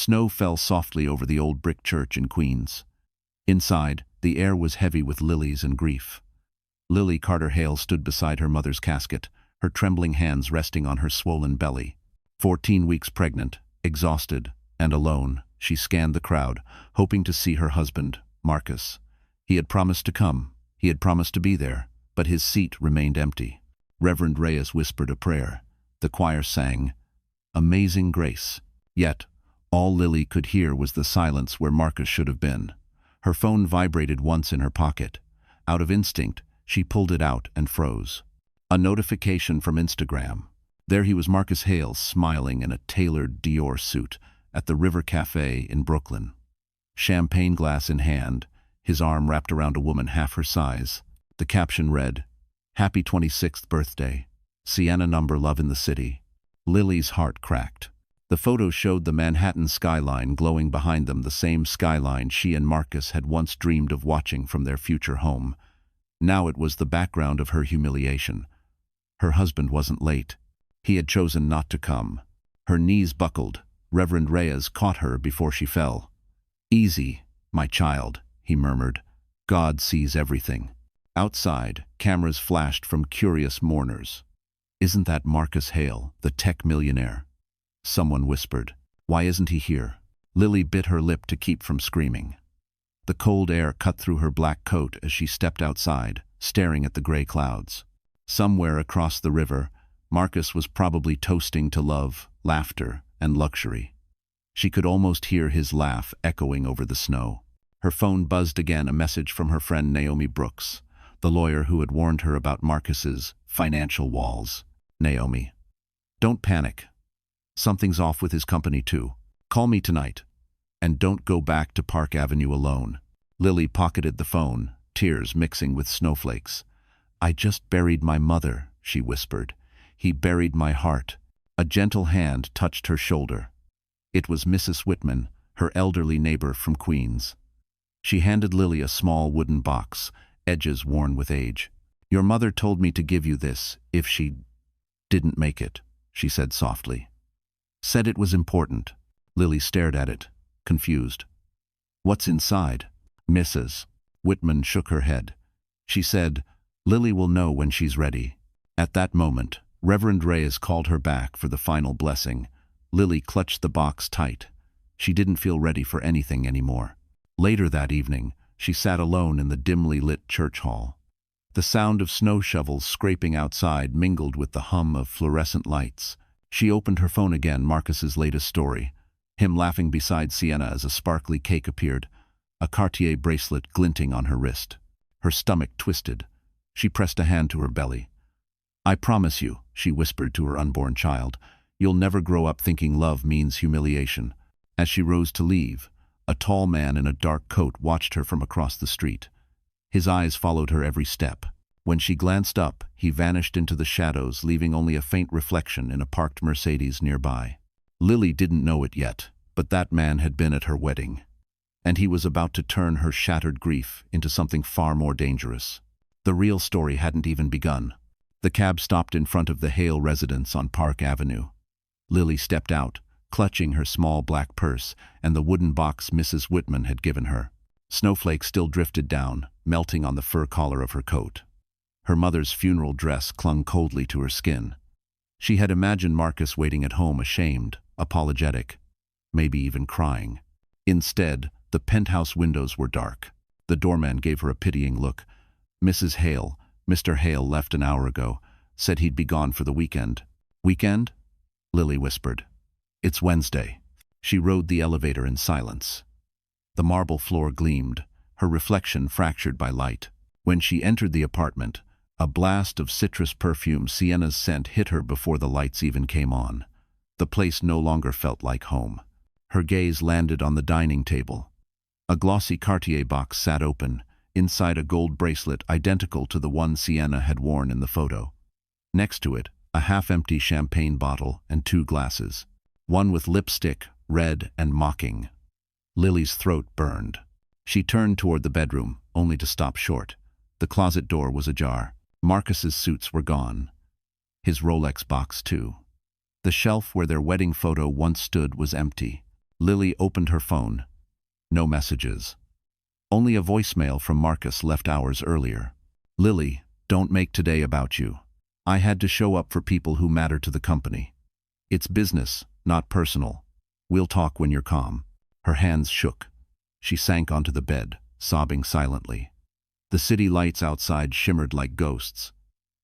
Snow fell softly over the old brick church in Queens. Inside, the air was heavy with lilies and grief. Lily Carter Hale stood beside her mother's casket, her trembling hands resting on her swollen belly. 14 weeks pregnant, exhausted, and alone, she scanned the crowd, hoping to see her husband, Marcus. He had promised to come. He had promised to be there, but his seat remained empty. Reverend Reyes whispered a prayer. The choir sang, "Amazing Grace." Yet, all Lily could hear was the silence where Marcus should have been. Her phone vibrated once in her pocket. Out of instinct, she pulled it out and froze. A notification from Instagram. There he was, Marcus Hale, smiling in a tailored Dior suit at the River Cafe in Brooklyn. Champagne glass in hand, his arm wrapped around a woman half her size. The caption read, "Happy 26th birthday. Sienna number love in the city." Lily's heart cracked. The photo showed the Manhattan skyline glowing behind them, the same skyline she and Marcus had once dreamed of watching from their future home. Now it was the background of her humiliation. Her husband wasn't late. He had chosen not to come. Her knees buckled. Reverend Reyes caught her before she fell. "Easy, my child," he murmured. "God sees everything." Outside, cameras flashed from curious mourners. "Isn't that Marcus Hale, the tech millionaire?" Someone whispered. "Why isn't he here?" Lily bit her lip to keep from screaming. The cold air cut through her black coat as she stepped outside, staring at the gray clouds. Somewhere across the river, Marcus was probably toasting to love, laughter, and luxury. She could almost hear his laugh echoing over the snow. Her phone buzzed again, a message from her friend Naomi Brooks, the lawyer who had warned her about Marcus's financial walls. "Naomi, don't panic. Something's off with his company too. Call me tonight. And don't go back to Park Avenue alone." Lily pocketed the phone, tears mixing with snowflakes. "I just buried my mother," she whispered. "He buried my heart." A gentle hand touched her shoulder. It was Mrs. Whitman, her elderly neighbor from Queens. She handed Lily a small wooden box, edges worn with age. "Your mother told me to give you this if she didn't make it," she said softly. "Said it was important." Lily stared at it, confused. "What's inside?" Mrs. Whitman shook her head. She said, "Lily will know when she's ready." At that moment, Reverend Reyes called her back for the final blessing. Lily clutched the box tight. She didn't feel ready for anything anymore. Later that evening, she sat alone in the dimly lit church hall. The sound of snow shovels scraping outside mingled with the hum of fluorescent lights. She opened her phone again, Marcus's latest story. Him laughing beside Sienna as a sparkly cake appeared, a Cartier bracelet glinting on her wrist. Her stomach twisted. She pressed a hand to her belly. "I promise you," she whispered to her unborn child, "you'll never grow up thinking love means humiliation." As she rose to leave, a tall man in a dark coat watched her from across the street. His eyes followed her every step. When she glanced up, he vanished into the shadows, leaving only a faint reflection in a parked Mercedes nearby. Lily didn't know it yet, but that man had been at her wedding. And he was about to turn her shattered grief into something far more dangerous. The real story hadn't even begun. The cab stopped in front of the Hale residence on Park Avenue. Lily stepped out, clutching her small black purse and the wooden box Mrs. Whitman had given her. Snowflakes still drifted down, melting on the fur collar of her coat. Her mother's funeral dress clung coldly to her skin. She had imagined Marcus waiting at home, ashamed, apologetic, maybe even crying. Instead, the penthouse windows were dark. The doorman gave her a pitying look. "Mrs. Hale, Mr. Hale left an hour ago. Said he'd be gone for the weekend." "Weekend?" Lily whispered. "It's Wednesday." She rode the elevator in silence. The marble floor gleamed, her reflection fractured by light. When she entered the apartment, a blast of citrus perfume, Sienna's scent, hit her before the lights even came on. The place no longer felt like home. Her gaze landed on the dining table. A glossy Cartier box sat open, inside a gold bracelet identical to the one Sienna had worn in the photo. Next to it, a half-empty champagne bottle and 2 glasses, one with lipstick, red and mocking. Lily's throat burned. She turned toward the bedroom, only to stop short. The closet door was ajar. Marcus's suits were gone. His Rolex box, too. The shelf where their wedding photo once stood was empty. Lily opened her phone. No messages. Only a voicemail from Marcus left hours earlier. Lily, don't make today about you. I had to show up for people who matter to the company. It's business, not personal. We'll talk when you're calm. Her hands shook. She sank onto the bed, sobbing silently. The city lights outside shimmered like ghosts.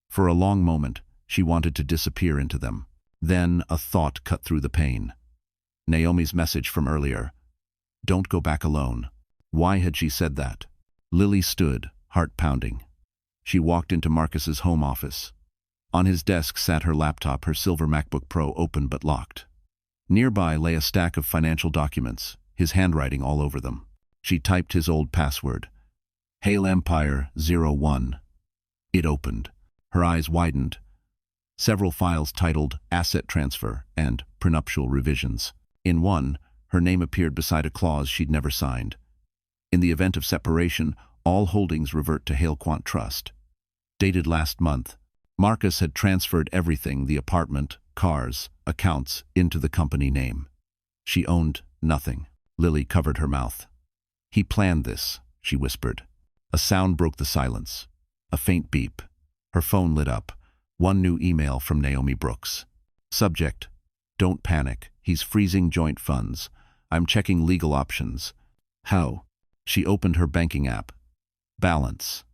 For a long moment, she wanted to disappear into them. Then a thought cut through the pain. Naomi's message from earlier. Don't go back alone. Why had she said that? Lily stood, heart pounding. She walked into Marcus's home office. On his desk sat her laptop, her silver MacBook Pro open but locked. Nearby lay a stack of financial documents, his handwriting all over them. She typed his old password. Hail Empire 01. It opened. Her eyes widened. Several files titled Asset Transfer and Prenuptial Revisions. In one, her name appeared beside a clause she'd never signed. In the event of separation, all holdings revert to Hale Quant Trust. Dated last month, Marcus had transferred everything, the apartment, cars, accounts, into the company name. She owned nothing. Lily covered her mouth. He planned this, she whispered. A sound broke the silence. A faint beep. Her phone lit up. One new email from Naomi Brooks. Subject: Don't panic. He's freezing joint funds. I'm checking legal options. How? She opened her banking app. Balance: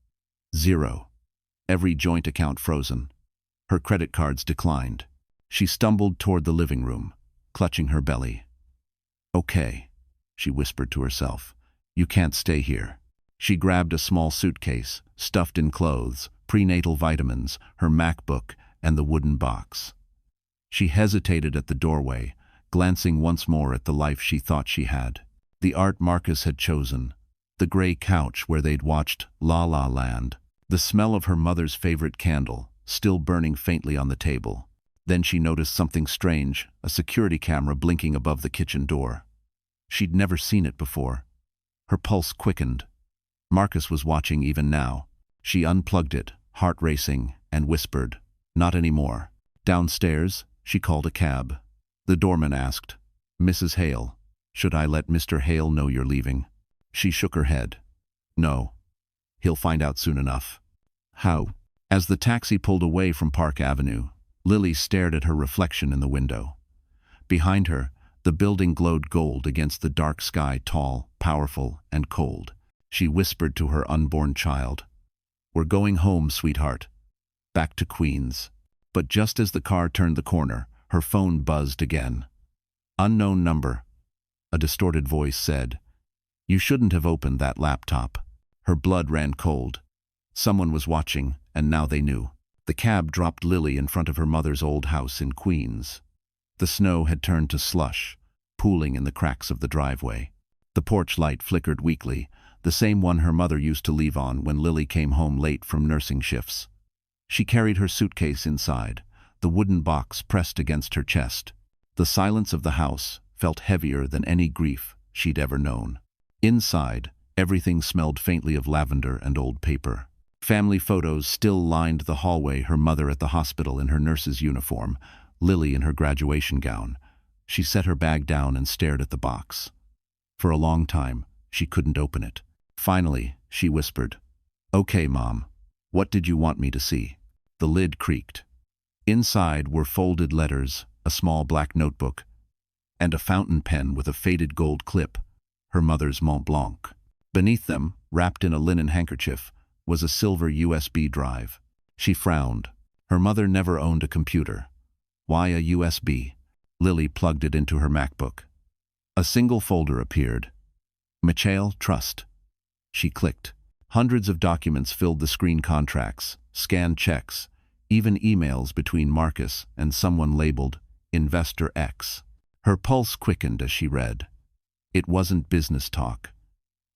0. Every joint account frozen. Her credit cards declined. She stumbled toward the living room, clutching her belly. Okay, she whispered to herself. You can't stay here. She grabbed a small suitcase, stuffed in clothes, prenatal vitamins, her MacBook, and the wooden box. She hesitated at the doorway, glancing once more at the life she thought she had. The art Marcus had chosen, the gray couch where they'd watched La La Land, the smell of her mother's favorite candle, still burning faintly on the table. Then she noticed something strange, a security camera blinking above the kitchen door. She'd never seen it before. Her pulse quickened. Marcus was watching even now. She unplugged it, heart racing, and whispered, Not anymore. Downstairs, she called a cab. The doorman asked, Mrs. Hale, should I let Mr. Hale know you're leaving? She shook her head. No. He'll find out soon enough. How? As the taxi pulled away from Park Avenue, Lily stared at her reflection in the window. Behind her, the building glowed gold against the dark sky, tall, powerful, and cold. She whispered to her unborn child, We're going home, sweetheart. Back to Queens. But just as the car turned the corner, her phone buzzed again. Unknown number. A distorted voice said, You shouldn't have opened that laptop. Her blood ran cold. Someone was watching, and now they knew. The cab dropped Lily in front of her mother's old house in Queens. The snow had turned to slush, pooling in the cracks of the driveway. The porch light flickered weakly, the same one her mother used to leave on when Lily came home late from nursing shifts. She carried her suitcase inside, the wooden box pressed against her chest. The silence of the house felt heavier than any grief she'd ever known. Inside, everything smelled faintly of lavender and old paper. Family photos still lined the hallway, her mother at the hospital in her nurse's uniform, Lily in her graduation gown. She set her bag down and stared at the box. For a long time, she couldn't open it. Finally, she whispered, Okay, Mom, what did you want me to see? The lid creaked. Inside were folded letters, a small black notebook, and a fountain pen with a faded gold clip, her mother's Mont Blanc. Beneath them, wrapped in a linen handkerchief, was a silver USB drive. She frowned. Her mother never owned a computer. Why a USB? Lily plugged it into her MacBook. A single folder appeared. Mistress Trust. She clicked. Hundreds of documents filled the screen: contracts, scanned checks, even emails between Marcus and someone labeled Investor X. Her pulse quickened as she read. It wasn't business talk.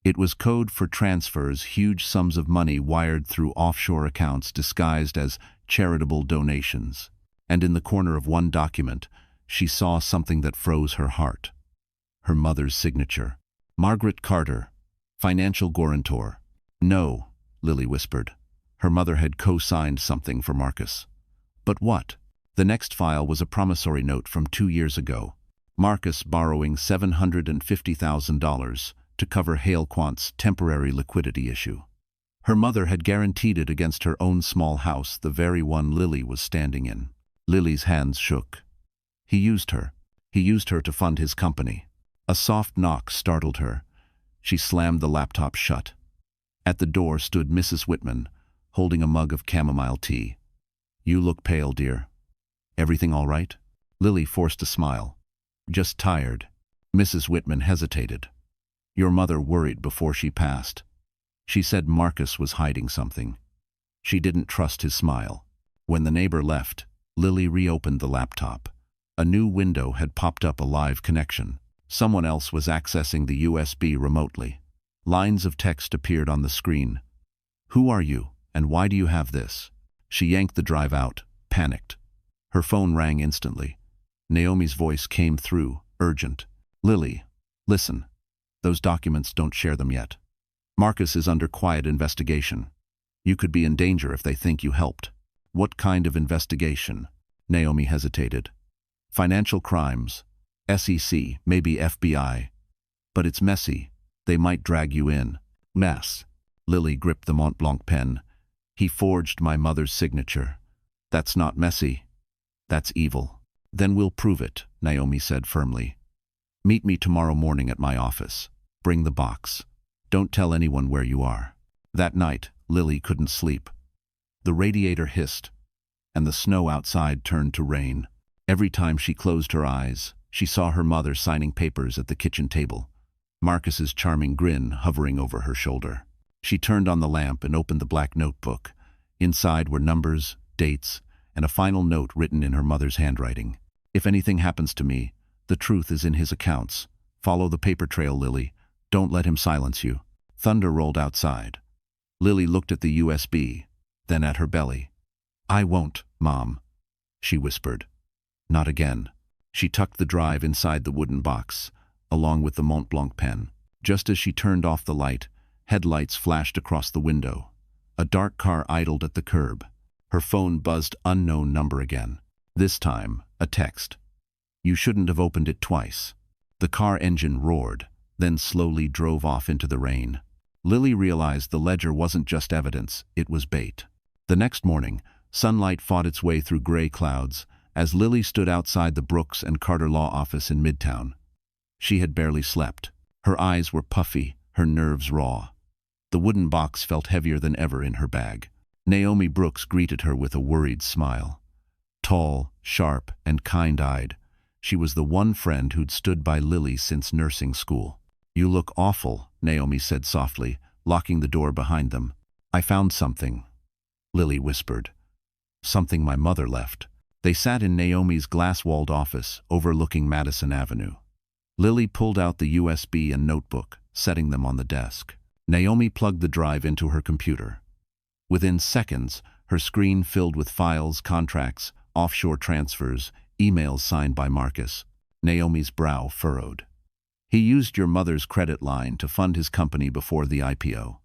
It was code for transfers, huge sums of money wired through offshore accounts disguised as charitable donations. And in the corner of one document, she saw something that froze her heart. Her mother's signature. Margaret Carter, financial guarantor. No, Lily whispered. Her mother had co-signed something for Marcus. But what? The next file was a promissory note from 2 years ago. Marcus borrowing $750,000 to cover Hale Quant's temporary liquidity issue. Her mother had guaranteed it against her own small house, the very one Lily was standing in. Lily's hands shook. He used her. He used her to fund his company. A soft knock startled her. She slammed the laptop shut. At the door stood Mrs. Whitman, holding a mug of chamomile tea. "You look pale, dear. Everything all right?" Lily forced a smile. "Just tired." Mrs. Whitman hesitated. "Your mother worried before she passed. She said Marcus was hiding something." She didn't trust his smile. When the neighbor left, Lily reopened the laptop. A new window had popped up, a live connection. Someone else was accessing the USB remotely. Lines of text appeared on the screen. "Who are you, and why do you have this?" She yanked the drive out, panicked. Her phone rang instantly. Naomi's voice came through, urgent. "Lily, listen. Those documents, don't share them yet. Marcus is under quiet investigation. You could be in danger if they think you helped." "What kind of investigation?" Naomi hesitated. "Financial crimes. SEC, maybe FBI. But it's messy. They might drag you in." "Mess." Lily gripped the Mont Blanc pen. "He forged my mother's signature. That's not messy. That's evil." "Then we'll prove it," Naomi said firmly. "Meet me tomorrow morning at my office. Bring the box. Don't tell anyone where you are." That night, Lily couldn't sleep. The radiator hissed, and the snow outside turned to rain. Every time she closed her eyes, she saw her mother signing papers at the kitchen table, Marcus's charming grin hovering over her shoulder. She turned on the lamp and opened the black notebook. Inside were numbers, dates, and a final note written in her mother's handwriting. "If anything happens to me, the truth is in his accounts. Follow the paper trail, Lily. Don't let him silence you." Thunder rolled outside. Lily looked at the USB, then at her belly. "I won't, Mom," she whispered. "Not again." She tucked the drive inside the wooden box, along with the Mont Blanc pen. Just as she turned off the light, headlights flashed across the window. A dark car idled at the curb. Her phone buzzed unknown number again. This time, a text. "You shouldn't have opened it twice." The car engine roared, then slowly drove off into the rain. Lily realized the ledger wasn't just evidence, it was bait. The next morning, sunlight fought its way through gray clouds as Lily stood outside the Brooks and Carter law office in Midtown. She had barely slept. Her eyes were puffy, her nerves raw. The wooden box felt heavier than ever in her bag. Naomi Brooks greeted her with a worried smile. Tall, sharp, and kind-eyed, she was the one friend who'd stood by Lily since nursing school. "You look awful," Naomi said softly, locking the door behind them. "I found something," Lily whispered. "Something my mother left." They sat in Naomi's glass-walled office overlooking Madison Avenue. Lily pulled out the USB and notebook, setting them on the desk. Naomi plugged the drive into her computer. Within seconds, her screen filled with files, contracts, offshore transfers, emails signed by Marcus. Naomi's brow furrowed. "He used your mother's credit line to fund his company before the IPO.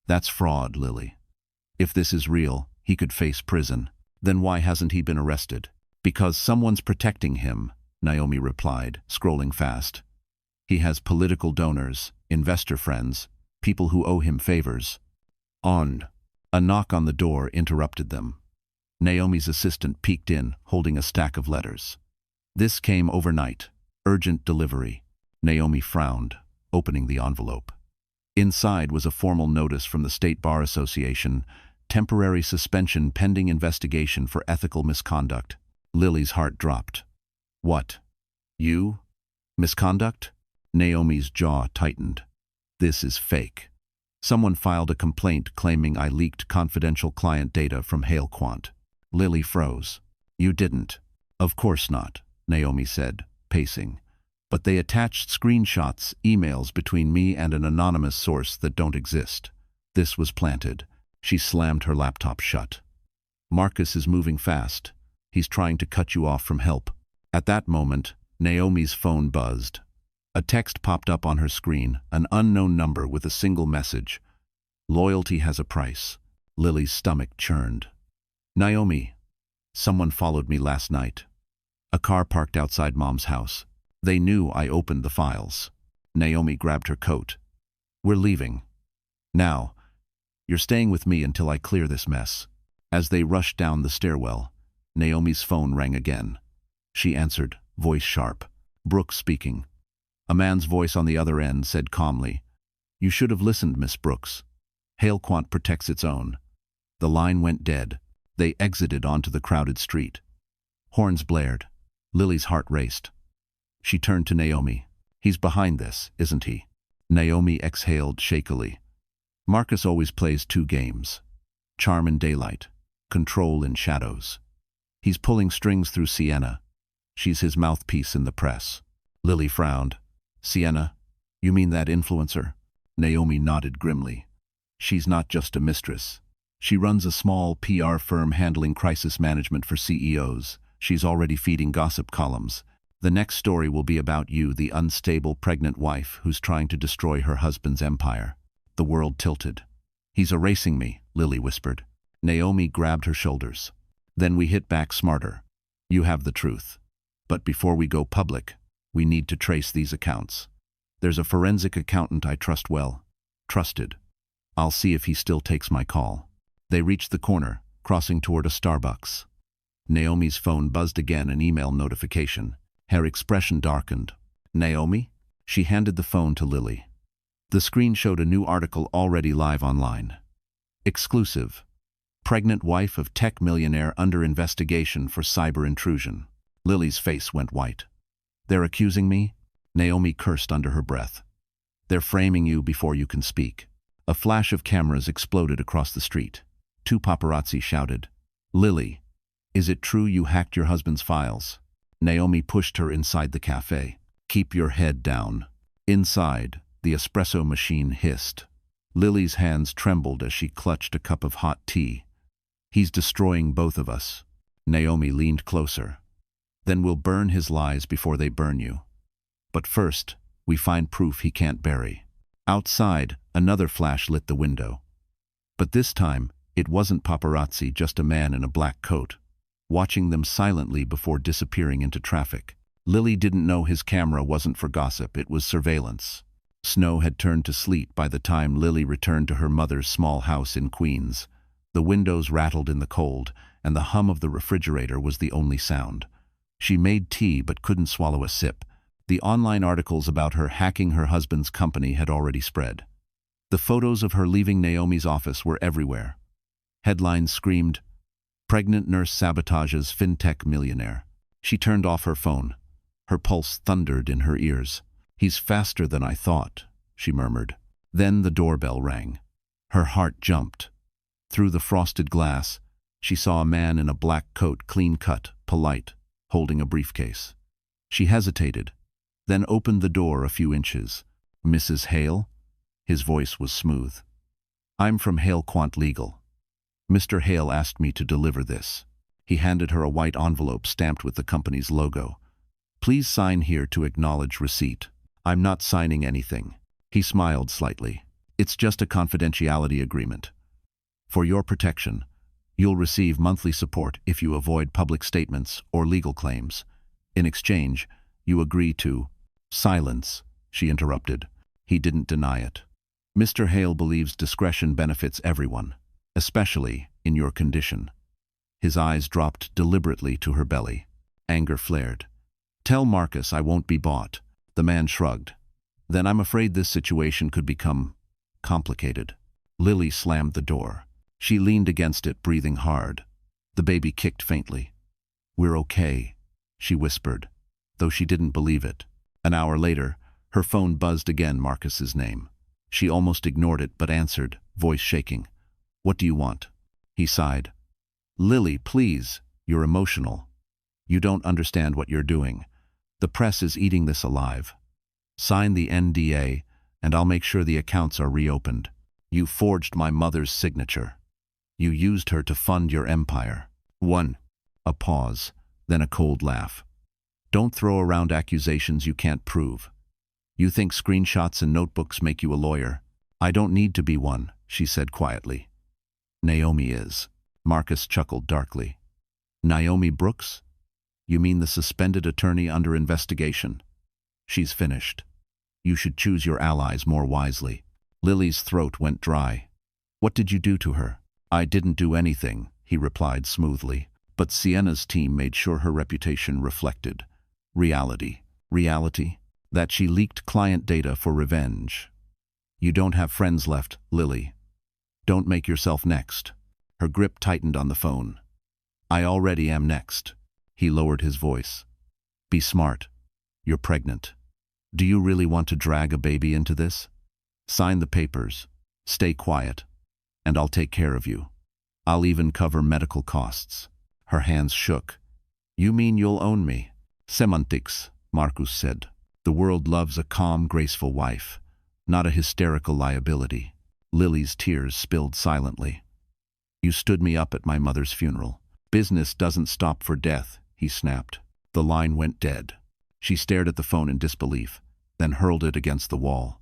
That's fraud, Lily. If this is real, he could face prison. Then why hasn't he been arrested?" "Because someone's protecting him," Naomi replied, scrolling fast. "He has political donors, investor friends, people who owe him favors." A knock on the door interrupted them. Naomi's assistant peeked in, holding a stack of letters. "This came overnight. Urgent delivery." Naomi frowned, opening the envelope. Inside was a formal notice from the State Bar Association, temporary suspension pending investigation for ethical misconduct. Lily's heart dropped. "What? You? Misconduct?" Naomi's jaw tightened. "This is fake. Someone filed a complaint claiming I leaked confidential client data from Hale Quant." Lily froze. "You didn't." "Of course not," Naomi said, pacing. "But they attached screenshots, emails between me and an anonymous source that don't exist. This was planted." She slammed her laptop shut. "Marcus is moving fast. He's trying to cut you off from help." At that moment, Naomi's phone buzzed. A text popped up on her screen, an unknown number with a single message. "Loyalty has a price." Lily's stomach churned. "Naomi, someone followed me last night. A car parked outside Mom's house. They knew I opened the files. Naomi grabbed her coat. We're leaving. Now, you're staying with me until I clear this mess. As they rushed down the stairwell, Naomi's phone rang again. She answered, voice sharp. Brooks speaking. A man's voice on the other end said calmly, "You should have listened, Miss Brooks. Hale Quant protects its own." The line went dead. They exited onto the crowded street. Horns blared. Lily's heart raced. She turned to Naomi. "He's behind this, isn't he?" Naomi exhaled shakily. "Marcus always plays two games. Charm in daylight, control in shadows. He's pulling strings through Sienna. She's his mouthpiece in the press." Lily frowned. "Sienna? You mean that influencer?" Naomi nodded grimly. "She's not just a mistress. She runs a small PR firm handling crisis management for CEOs. She's already feeding gossip columns. The next story will be about you, the unstable pregnant wife who's trying to destroy her husband's empire." The world tilted. "He's erasing me," Lily whispered. Naomi grabbed her shoulders. "Then we hit back smarter. You have the truth. But before we go public, we need to trace these accounts. There's a forensic accountant I trust well. Trusted. I'll see if he still takes my call." They reached the corner, crossing toward a Starbucks. Naomi's phone buzzed again, an email notification. Her expression darkened. "Naomi?" She handed the phone to Lily. The screen showed a new article already live online. Exclusive. Pregnant wife of tech millionaire under investigation for cyber intrusion. Lily's face went white. "They're accusing me?" Naomi cursed under her breath. "They're framing you before you can speak." A flash of cameras exploded across the street. Two paparazzi shouted, "Lily, is it true you hacked your husband's files?" Naomi pushed her inside the cafe. "Keep your head down." Inside, the espresso machine hissed. Lily's hands trembled as she clutched a cup of hot tea. "He's destroying both of us." Naomi leaned closer. "Then we'll burn his lies before they burn you. But first, we find proof he can't bury." Outside, another flash lit the window. But this time, it wasn't paparazzi, just a man in a black coat, watching them silently before disappearing into traffic. Lily didn't know his camera wasn't for gossip, it was surveillance. Snow had turned to sleet by the time Lily returned to her mother's small house in Queens. The windows rattled in the cold, and the hum of the refrigerator was the only sound. She made tea but couldn't swallow a sip. The online articles about her hacking her husband's company had already spread. The photos of her leaving Naomi's office were everywhere. Headlines screamed, "Pregnant nurse sabotages fintech millionaire." She turned off her phone. Her pulse thundered in her ears. "He's faster than I thought," she murmured. Then the doorbell rang. Her heart jumped. Through the frosted glass, she saw a man in a black coat, clean-cut, polite, holding a briefcase. She hesitated, then opened the door a few inches. "Mrs. Hale?" His voice was smooth. "I'm from Hale Quant Legal. Mr. Hale asked me to deliver this." He handed her a white envelope stamped with the company's logo. "Please sign here to acknowledge receipt." "I'm not signing anything." He smiled slightly. "It's just a confidentiality agreement. For your protection, you'll receive monthly support if you avoid public statements or legal claims. In exchange, you agree to—" "Silence," she interrupted. He didn't deny it. "Mr. Hale believes discretion benefits everyone, especially in your condition." His eyes dropped deliberately to her belly. Anger flared. "Tell Marcus I won't be bought." The man shrugged. "Then I'm afraid this situation could become complicated." Lily slammed the door. She leaned against it, breathing hard. The baby kicked faintly. "We're okay," she whispered, though she didn't believe it. An hour later, her phone buzzed again, Marcus's name. She almost ignored it but answered, voice shaking. "What do you want?" He sighed. "Lily, please, you're emotional. You don't understand what you're doing. The press is eating this alive. Sign the NDA, and I'll make sure the accounts are reopened. You forged my mother's signature. You used her to fund your empire." A pause, then a cold laugh. "Don't throw around accusations you can't prove. You think screenshots and notebooks make you a lawyer. I don't need to be one," she said quietly. "Naomi is." Marcus chuckled darkly. "Naomi Brooks? You mean the suspended attorney under investigation?" She's finished. You should choose your allies more wisely. Lily's throat went dry. What did you do to her? I didn't do anything, he replied smoothly, but Sienna's team made sure her reputation reflected reality. Reality? That she leaked client data for revenge. You don't have friends left, Lily. Don't make yourself next. Her grip tightened on the phone. I already am next. He lowered his voice. Be smart. You're pregnant. Do you really want to drag a baby into this? Sign the papers. Stay quiet. And I'll take care of you. I'll even cover medical costs. Her hands shook. You mean you'll own me? Semantics, Marcus said. The world loves a calm, graceful wife, not a hysterical liability. Lily's tears spilled silently. You stood me up at my mother's funeral. Business doesn't stop for death, he snapped. The line went dead. She stared at the phone in disbelief, then hurled it against the wall.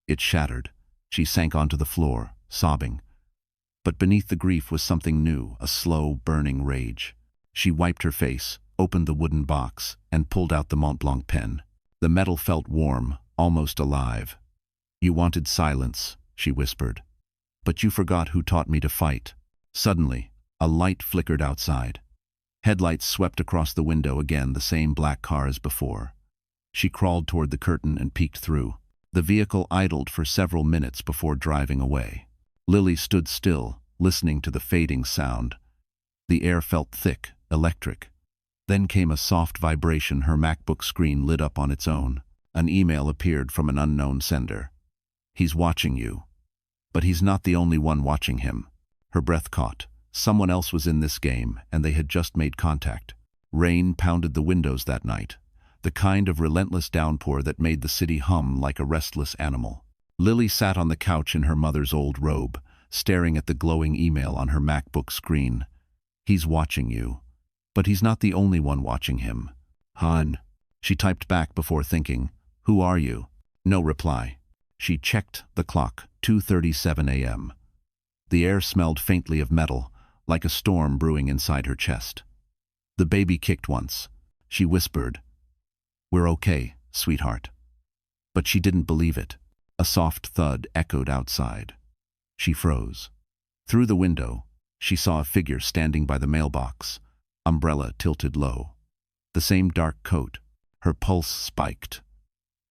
It shattered. She sank onto the floor, sobbing. But beneath the grief was something new, a slow, burning rage. She wiped her face, opened the wooden box, and pulled out the Mont Blanc pen. The metal felt warm, almost alive. You wanted silence, she whispered. But you forgot who taught me to fight. Suddenly, a light flickered outside. Headlights swept across the window again, the same black car as before. She crawled toward the curtain and peeked through. The vehicle idled for several minutes before driving away. Lily stood still, listening to the fading sound. The air felt thick, electric. Then came a soft vibration. Her MacBook screen lit up on its own. An email appeared from an unknown sender. He's watching you. But he's not the only one watching him. Her breath caught. Someone else was in this game, and they had just made contact. Rain pounded the windows that night, the kind of relentless downpour that made the city hum like a restless animal. Lily sat on the couch in her mother's old robe, staring at the glowing email on her MacBook screen. He's watching you. But he's not the only one watching him. Hon. She typed back before thinking, who are you? No reply. She checked the clock, 2:37 a.m. The air smelled faintly of metal, like a storm brewing inside her chest. The baby kicked once. She whispered, We're okay, sweetheart. But she didn't believe it. A soft thud echoed outside. She froze. Through the window, she saw a figure standing by the mailbox, umbrella tilted low. The same dark coat. Her pulse spiked.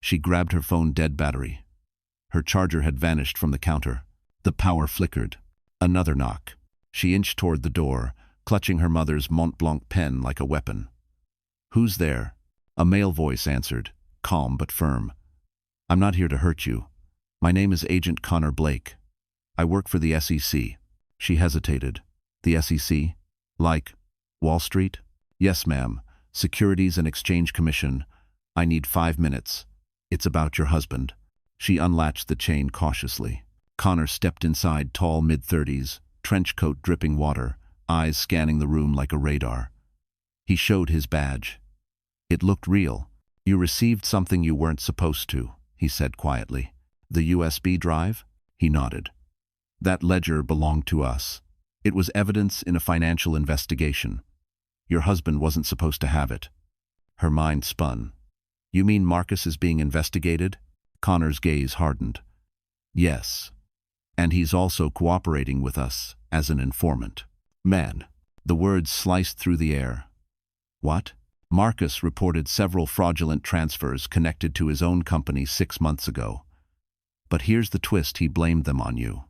She grabbed her phone dead battery. Her charger had vanished from the counter. The power flickered. Another knock. She inched toward the door, clutching her mother's Mont Blanc pen like a weapon. Who's there? A male voice answered, calm but firm. I'm not here to hurt you. My name is Agent Connor Blake. I work for the SEC. She hesitated. The SEC? Like Wall Street? Yes, ma'am. Securities and Exchange Commission. I need 5 minutes. It's about your husband. She unlatched the chain cautiously. Connor stepped inside, tall, mid-30s, trench coat dripping water, eyes scanning the room like a radar. He showed his badge. It looked real. You received something you weren't supposed to, he said quietly. The USB drive? He nodded. That ledger belonged to us. It was evidence in a financial investigation. Your husband wasn't supposed to have it. Her mind spun. You mean Marcus is being investigated? Connor's gaze hardened. Yes. And he's also cooperating with us as an informant. Man. The words sliced through the air. What? Marcus reported several fraudulent transfers connected to his own company 6 months ago. But here's the twist, he blamed them on you.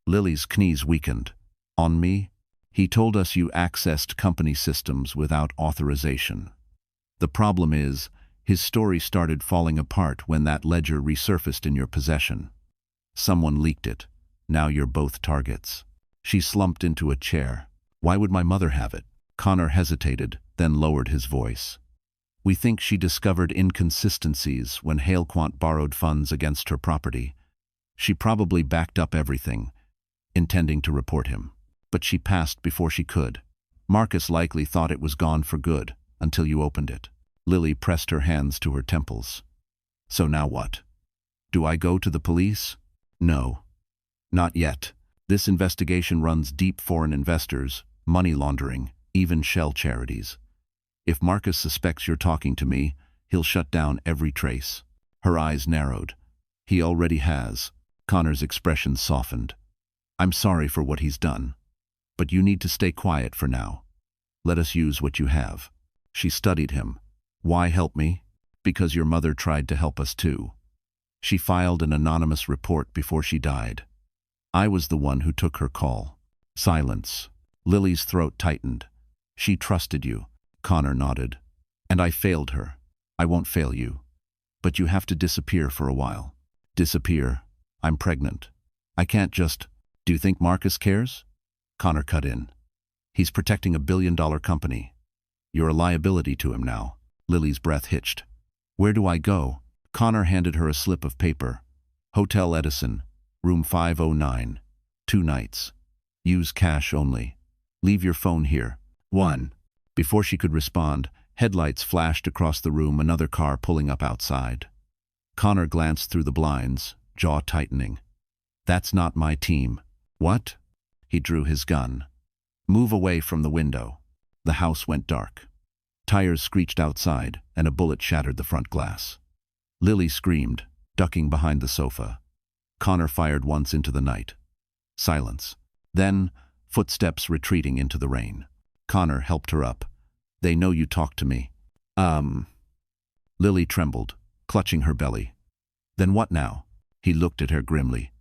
Lily's knees weakened. On me? He told us you accessed company systems without authorization. The problem is, his story started falling apart when that ledger resurfaced in your possession. Someone leaked it. Now you're both targets. She slumped into a chair. Why would my mother have it? Connor hesitated, then lowered his voice. We think she discovered inconsistencies when Halequant borrowed funds against her property. She probably backed up everything, intending to report him. But she passed before she could. Marcus likely thought it was gone for good, until you opened it. Lily pressed her hands to her temples. So now what? Do I go to the police? No. Not yet. This investigation runs deep foreign investors, money laundering, even shell charities. If Marcus suspects you're talking to me, he'll shut down every trace. Her eyes narrowed. He already has. Connor's expression softened. I'm sorry for what he's done. But you need to stay quiet for now. Let us use what you have. She studied him. Why help me? Because your mother tried to help us too. She filed an anonymous report before she died. I was the one who took her call. Silence. Lily's throat tightened. She trusted you. Connor nodded. And I failed her. I won't fail you. But you have to disappear for a while. Disappear? I'm pregnant. I can't just... Do you think Marcus cares? Connor cut in. He's protecting $1 billion company. You're a liability to him now. Lily's breath hitched. Where do I go? Connor handed her a slip of paper. Hotel Edison, room 509. 2 nights. Use cash only. Leave your phone here. 1. Before she could respond, headlights flashed across the room, another car pulling up outside. Connor glanced through the blinds, jaw tightening. That's not my team. What? He drew his gun. Move away from the window. The house went dark. Tires screeched outside, and a bullet shattered the front glass. Lily screamed, ducking behind the sofa. Connor fired once into the night. Silence. Then, footsteps retreating into the rain. Connor helped her up. They know you talked to me. Lily trembled, clutching her belly. Then what now? He looked at her grimly.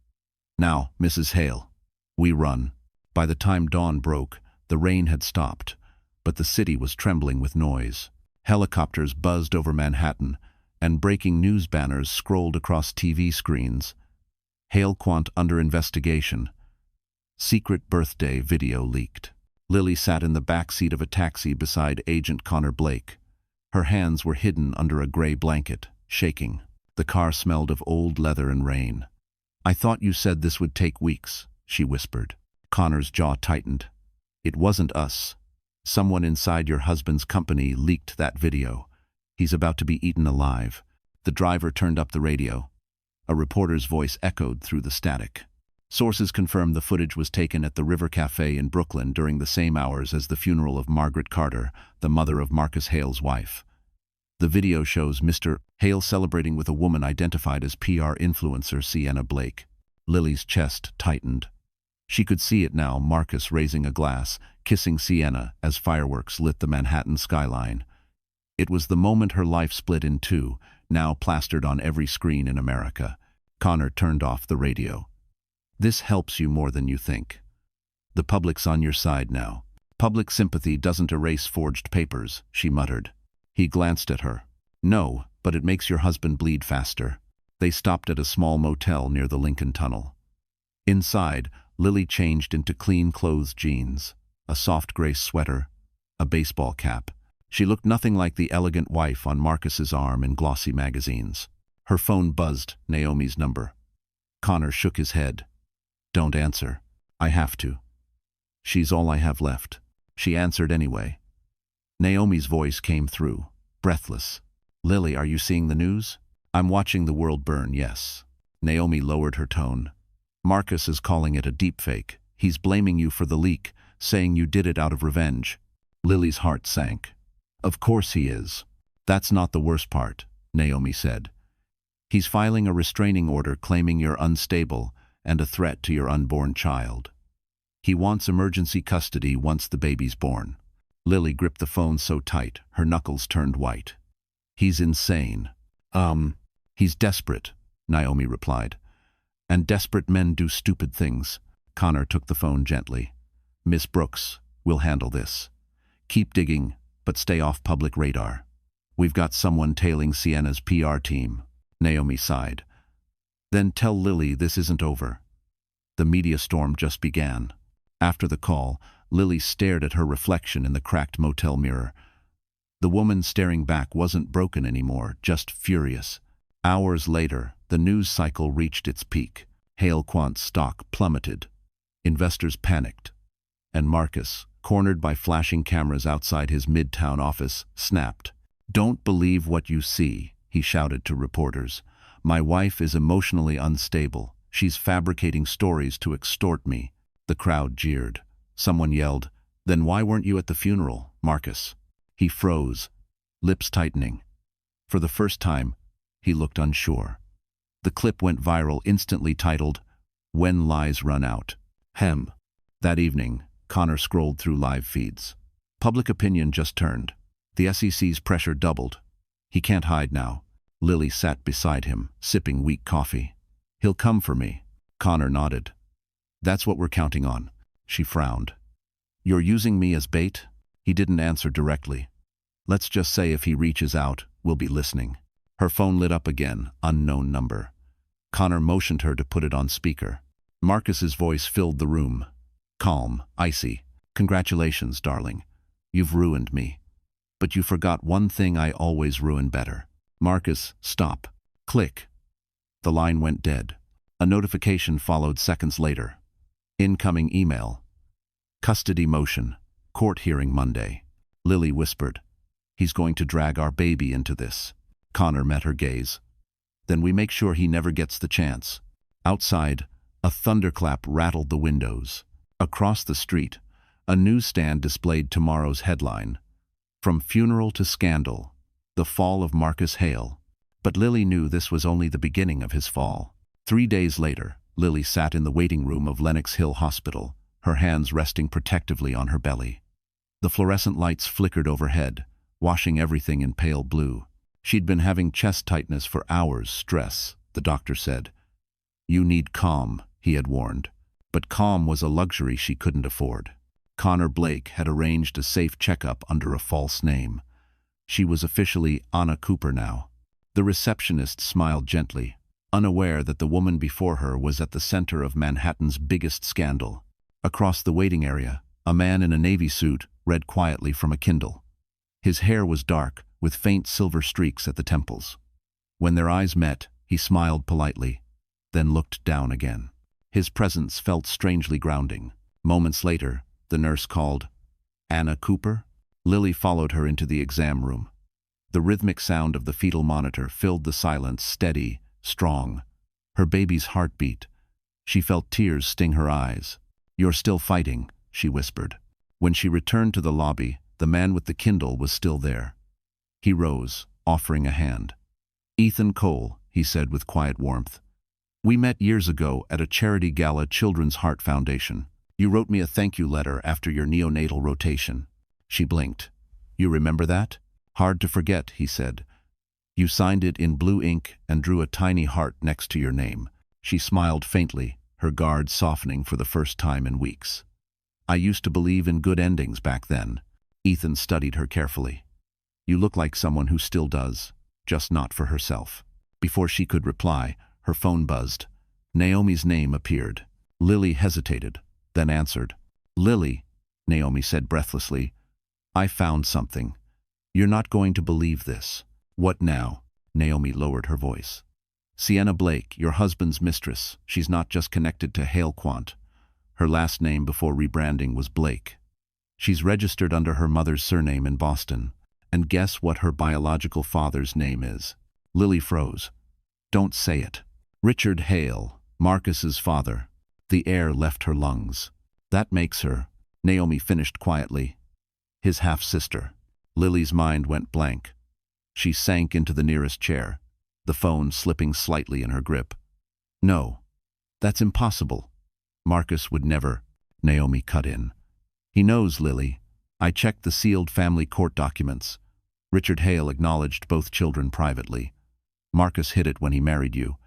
Now, Mrs. Hale. We run. By the time dawn broke, the rain had stopped, but the city was trembling with noise. Helicopters buzzed over Manhattan, and breaking news banners scrolled across TV screens. Hale Quant under investigation. Secret birthday video leaked. Lily sat in the back seat of a taxi beside Agent Connor Blake. Her hands were hidden under a gray blanket, shaking. The car smelled of old leather and rain. I thought you said this would take weeks, she whispered. Connor's jaw tightened. It wasn't us. Someone inside your husband's company leaked that video. He's about to be eaten alive. The driver turned up the radio. A reporter's voice echoed through the static. Sources confirmed the footage was taken at the River Cafe in Brooklyn during the same hours as the funeral of Margaret Carter, the mother of Marcus Hale's wife. The video shows Mr. Hale celebrating with a woman identified as PR influencer Sienna Blake. Lily's chest tightened. She could see it now, Marcus raising a glass, kissing Sienna as fireworks lit the Manhattan skyline. It was the moment her life split in two, now plastered on every screen in America. Connor turned off the radio. This helps you more than you think. The public's on your side now. Public sympathy doesn't erase forged papers, she muttered. He glanced at her. No, but it makes your husband bleed faster. They stopped at a small motel near the Lincoln Tunnel. Inside, Lily changed into clean-clothes jeans, a soft gray sweater, a baseball cap. She looked nothing like the elegant wife on Marcus's arm in glossy magazines. Her phone buzzed, Naomi's number. Connor shook his head. Don't answer. I have to. She's all I have left. She answered anyway. Naomi's voice came through, breathless. Lily, are you seeing the news? I'm watching the world burn, yes. Naomi lowered her tone. Marcus is calling it a deepfake. He's blaming you for the leak, saying you did it out of revenge. Lily's heart sank. Of course he is. That's not the worst part, Naomi said. He's filing a restraining order claiming you're unstable and a threat to your unborn child. He wants emergency custody once the baby's born. Lily gripped the phone so tight, her knuckles turned white. He's insane. He's desperate, Naomi replied. And desperate men do stupid things. Connor took the phone gently. Miss Brooks, we'll handle this. Keep digging, but stay off public radar. We've got someone tailing Sienna's PR team. Naomi sighed. Then tell Lily this isn't over. The media storm just began. After the call, Lily stared at her reflection in the cracked motel mirror. The woman staring back wasn't broken anymore, just furious. Hours later, the news cycle reached its peak. Hale Quant's stock plummeted. Investors panicked. And Marcus, cornered by flashing cameras outside his midtown office, snapped. Don't believe what you see, he shouted to reporters. My wife is emotionally unstable. She's fabricating stories to extort me. The crowd jeered. Someone yelled, Then why weren't you at the funeral, Marcus? He froze, lips tightening. For the first time, He looked unsure. The clip went viral, instantly titled, "When Lies Run Out." Hem. That evening, Connor scrolled through live feeds. Public opinion just turned. The SEC's pressure doubled. He can't hide now. Lily sat beside him, sipping weak coffee. "He'll come for me." Connor nodded. "That's what we're counting on." She frowned. "You're using me as bait?" He didn't answer directly. "Let's just say if he reaches out, we'll be listening." Her phone lit up again, unknown number. Connor motioned her to put it on speaker. Marcus's voice filled the room. Calm, icy. "Congratulations, darling. You've ruined me. But you forgot one thing I always ruin better." "Marcus, stop." Click. The line went dead. A notification followed seconds later. Incoming email. Custody motion. Court hearing Monday. Lily whispered, "He's going to drag our baby into this." Connor met her gaze. "Then we make sure he never gets the chance." Outside, a thunderclap rattled the windows. Across the street, a newsstand displayed tomorrow's headline. "From Funeral to Scandal. The Fall of Marcus Hale." But Lily knew this was only the beginning of his fall. 3 days later, Lily sat in the waiting room of Lenox Hill Hospital, her hands resting protectively on her belly. The fluorescent lights flickered overhead, washing everything in pale blue. She'd been having chest tightness for hours, stress, the doctor said. "You need calm," he had warned. But calm was a luxury she couldn't afford. Connor Blake had arranged a safe checkup under a false name. She was officially Anna Cooper now. The receptionist smiled gently, unaware that the woman before her was at the center of Manhattan's biggest scandal. Across the waiting area, a man in a navy suit read quietly from a Kindle. His hair was dark, with faint silver streaks at the temples. When their eyes met, he smiled politely, then looked down again. His presence felt strangely grounding. Moments later, the nurse called, "Anna Cooper?" Lily followed her into the exam room. The rhythmic sound of the fetal monitor filled the silence, steady, strong. Her baby's heart beat. She felt tears sting her eyes. "You're still fighting," she whispered. When she returned to the lobby, the man with the Kindle was still there. He rose, offering a hand. "Ethan Cole," he said with quiet warmth. "We met years ago at a charity gala, Children's Heart Foundation. You wrote me a thank you letter after your neonatal rotation." She blinked. "You remember that?" "Hard to forget," he said. "You signed it in blue ink and drew a tiny heart next to your name." She smiled faintly, her guard softening for the first time in weeks. "I used to believe in good endings back then." Ethan studied her carefully. "You look like someone who still does, just not for herself." Before she could reply, her phone buzzed. Naomi's name appeared. Lily hesitated, then answered. "Lily," Naomi said breathlessly, "I found something. You're not going to believe this." "What now?" Naomi lowered her voice. "Sienna Blake, your husband's mistress. She's not just connected to Hale Quant. Her last name before rebranding was Blake. She's registered under her mother's surname in Boston. And guess what her biological father's name is?" Lily froze. "Don't say it." "Richard Hale, Marcus's father." The air left her lungs. "That makes her," Naomi finished quietly, "his half-sister." Lily's mind went blank. She sank into the nearest chair, the phone slipping slightly in her grip. "No, that's impossible. Marcus would never," Naomi cut in. "He knows, Lily. I checked the sealed family court documents. Richard Hale acknowledged both children privately. Marcus hid it when he married you.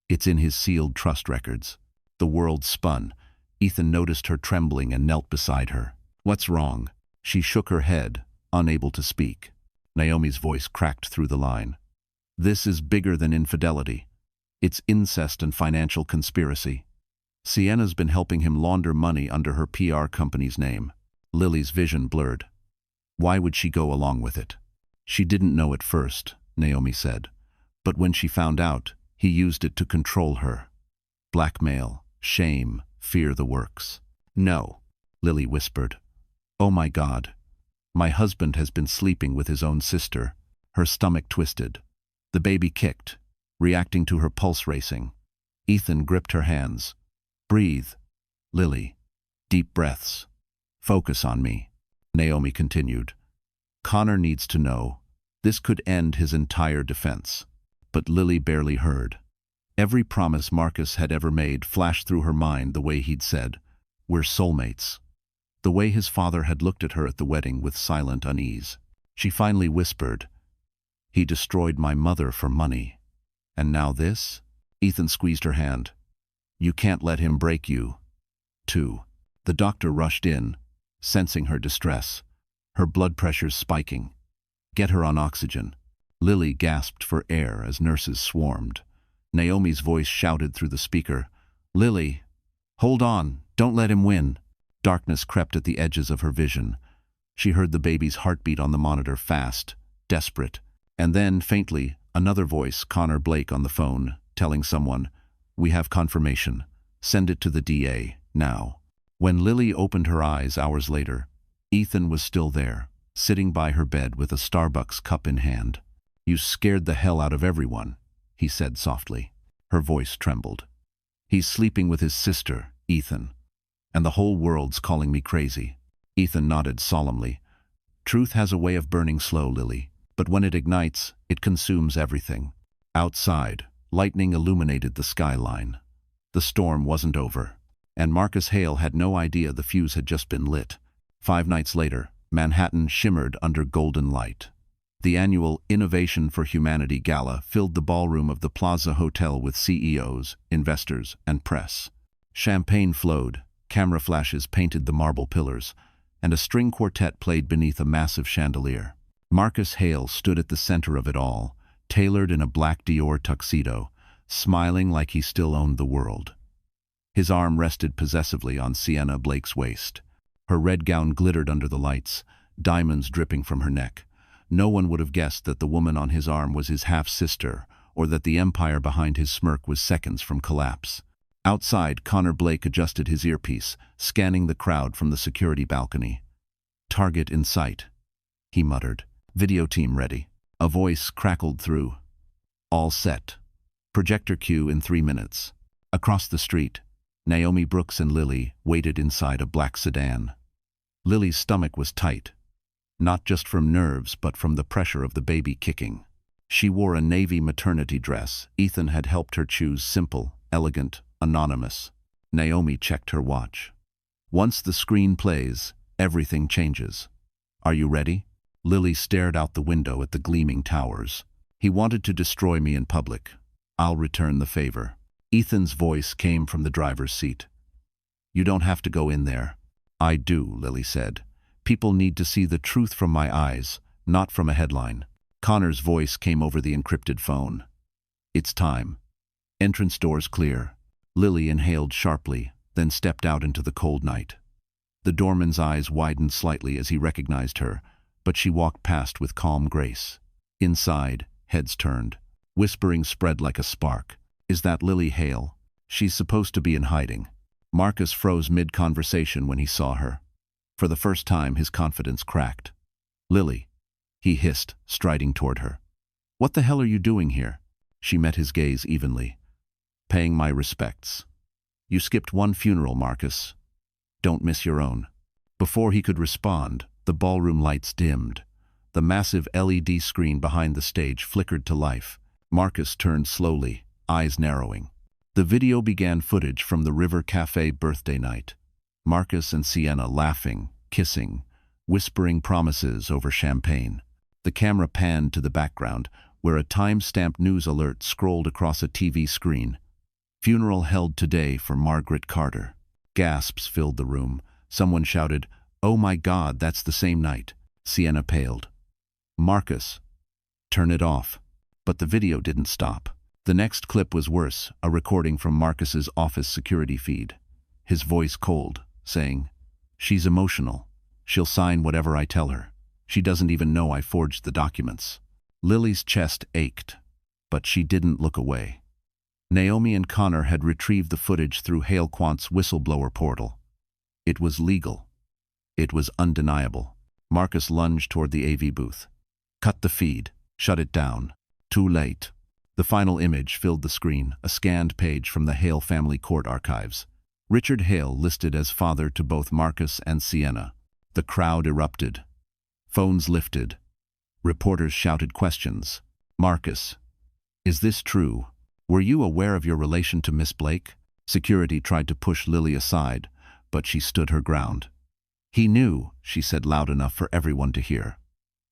It's in his sealed trust records." The world spun. Ethan noticed her trembling and knelt beside her. "What's wrong?" She shook her head, unable to speak. Naomi's voice cracked through the line. "This is bigger than infidelity. It's incest and financial conspiracy. Sienna's been helping him launder money under her PR company's name." Lily's vision blurred. Why would she go along with it? "She didn't know at first," Naomi said. "But when she found out, he used it to control her. Blackmail, shame, fear, the works." "No," Lily whispered. "Oh my God. My husband has been sleeping with his own sister." Her stomach twisted. The baby kicked, reacting to her pulse racing. Ethan gripped her hands. "Breathe, Lily. Deep breaths. Focus on me," Naomi continued. "Connor needs to know. This could end his entire defense." but Lily barely heard. Every promise Marcus had ever made flashed through her mind the way he'd said, "We're soulmates." The way his father had looked at her at the wedding with silent unease. She finally whispered, "He destroyed my mother for money. And now this?" Ethan squeezed her hand. "You can't let him break you, too." The doctor rushed in, sensing her distress, her blood pressure spiking. "Get her on oxygen." Lily gasped for air as nurses swarmed. Naomi's voice shouted through the speaker, "Lily, hold on, don't let him win." Darkness crept at the edges of her vision. She heard the baby's heartbeat on the monitor, fast, desperate. And then, faintly, another voice, Connor Blake on the phone, telling someone, "We have confirmation. Send it to the DA, now." When Lily opened her eyes hours later, Ethan was still there, sitting by her bed with a Starbucks cup in hand. "You scared the hell out of everyone," he said softly. Her voice trembled. "He's sleeping with his sister, Ethan. And the whole world's calling me crazy." Ethan nodded solemnly. "Truth has a way of burning slow, Lily, but when it ignites, it consumes everything." Outside, lightning illuminated the skyline. The storm wasn't over, and Marcus Hale had no idea the fuse had just been lit. 5 nights later, Manhattan shimmered under golden light. The annual Innovation for Humanity Gala filled the ballroom of the Plaza Hotel with CEOs, investors, and press. Champagne flowed, camera flashes painted the marble pillars, and a string quartet played beneath a massive chandelier. Marcus Hale stood at the center of it all, tailored in a black Dior tuxedo, smiling like he still owned the world. His arm rested possessively on Sienna Blake's waist. Her red gown glittered under the lights, diamonds dripping from her neck. No one would have guessed that the woman on his arm was his half-sister, or that the empire behind his smirk was seconds from collapse. Outside, Connor Blake adjusted his earpiece, scanning the crowd from the security balcony. "Target in sight," he muttered. "Video team ready." A voice crackled through. "All set. Projector cue in 3 minutes." Across the street, Naomi Brooks and Lily waited inside a black sedan. Lily's stomach was tight, not just from nerves but from the pressure of the baby kicking. She wore a navy maternity dress. Ethan had helped her choose, simple, elegant, anonymous. Naomi checked her watch. "Once the screen plays, everything changes. Are you ready?" Lily stared out the window at the gleaming towers. "He wanted to destroy me in public. I'll return the favor." Ethan's voice came from the driver's seat. "You don't have to go in there." "I do," Lily said. "People need to see the truth from my eyes, not from a headline." Connor's voice came over the encrypted phone. "It's time. Entrance doors clear." Lily inhaled sharply, then stepped out into the cold night. The doorman's eyes widened slightly as he recognized her, but she walked past with calm grace. Inside, heads turned. Whispering spread like a spark. "Is that Lily Hale? She's supposed to be in hiding." Marcus froze mid-conversation when he saw her. For the first time, his confidence cracked. "Lily," he hissed, striding toward her. "What the hell are you doing here?" She met his gaze evenly. "Paying my respects. You skipped one funeral, Marcus. Don't miss your own." Before he could respond, the ballroom lights dimmed. The massive LED screen behind the stage flickered to life. Marcus turned slowly, eyes narrowing. The video began footage from the River Cafe birthday night. Marcus and Sienna laughing, kissing, whispering promises over champagne. The camera panned to the background, where a time-stamped news alert scrolled across a TV screen. "Funeral held today for Margaret Carter." Gasps filled the room. Someone shouted, "Oh my God, that's the same night." Sienna paled. "Marcus, turn it off." But the video didn't stop. The next clip was worse, a recording from Marcus's office security feed. His voice cold, saying, "She's emotional. She'll sign whatever I tell her. She doesn't even know I forged the documents." Lily's chest ached, but she didn't look away. Naomi and Connor had retrieved the footage through Hale Quant's whistleblower portal. It was legal. It was undeniable. Marcus lunged toward the AV booth. "Cut the feed. Shut it down." Too late. The final image filled the screen, a scanned page from the Hale family court archives. Richard Hale listed as father to both Marcus and Sienna. The crowd erupted. Phones lifted. Reporters shouted questions. "Marcus, Is this true? Were you aware of your relation to Miss Blake? Security tried to push Lily aside, but she stood her ground. He knew, she said loud enough for everyone to hear.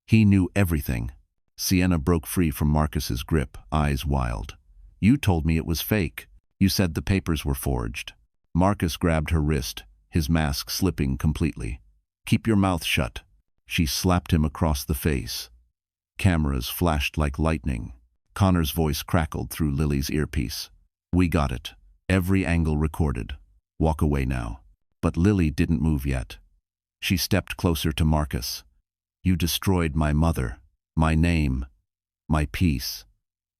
He knew everything. Sienna broke free from Marcus's grip, eyes wild. You told me it was fake. You said the papers were forged. Marcus grabbed her wrist, his mask slipping completely. Keep your mouth shut. She slapped him across the face. Cameras flashed like lightning. Connor's voice crackled through Lily's earpiece. We got it. Every angle recorded. Walk away now. But Lily didn't move yet. She stepped closer to Marcus. You destroyed my mother, my name, my peace.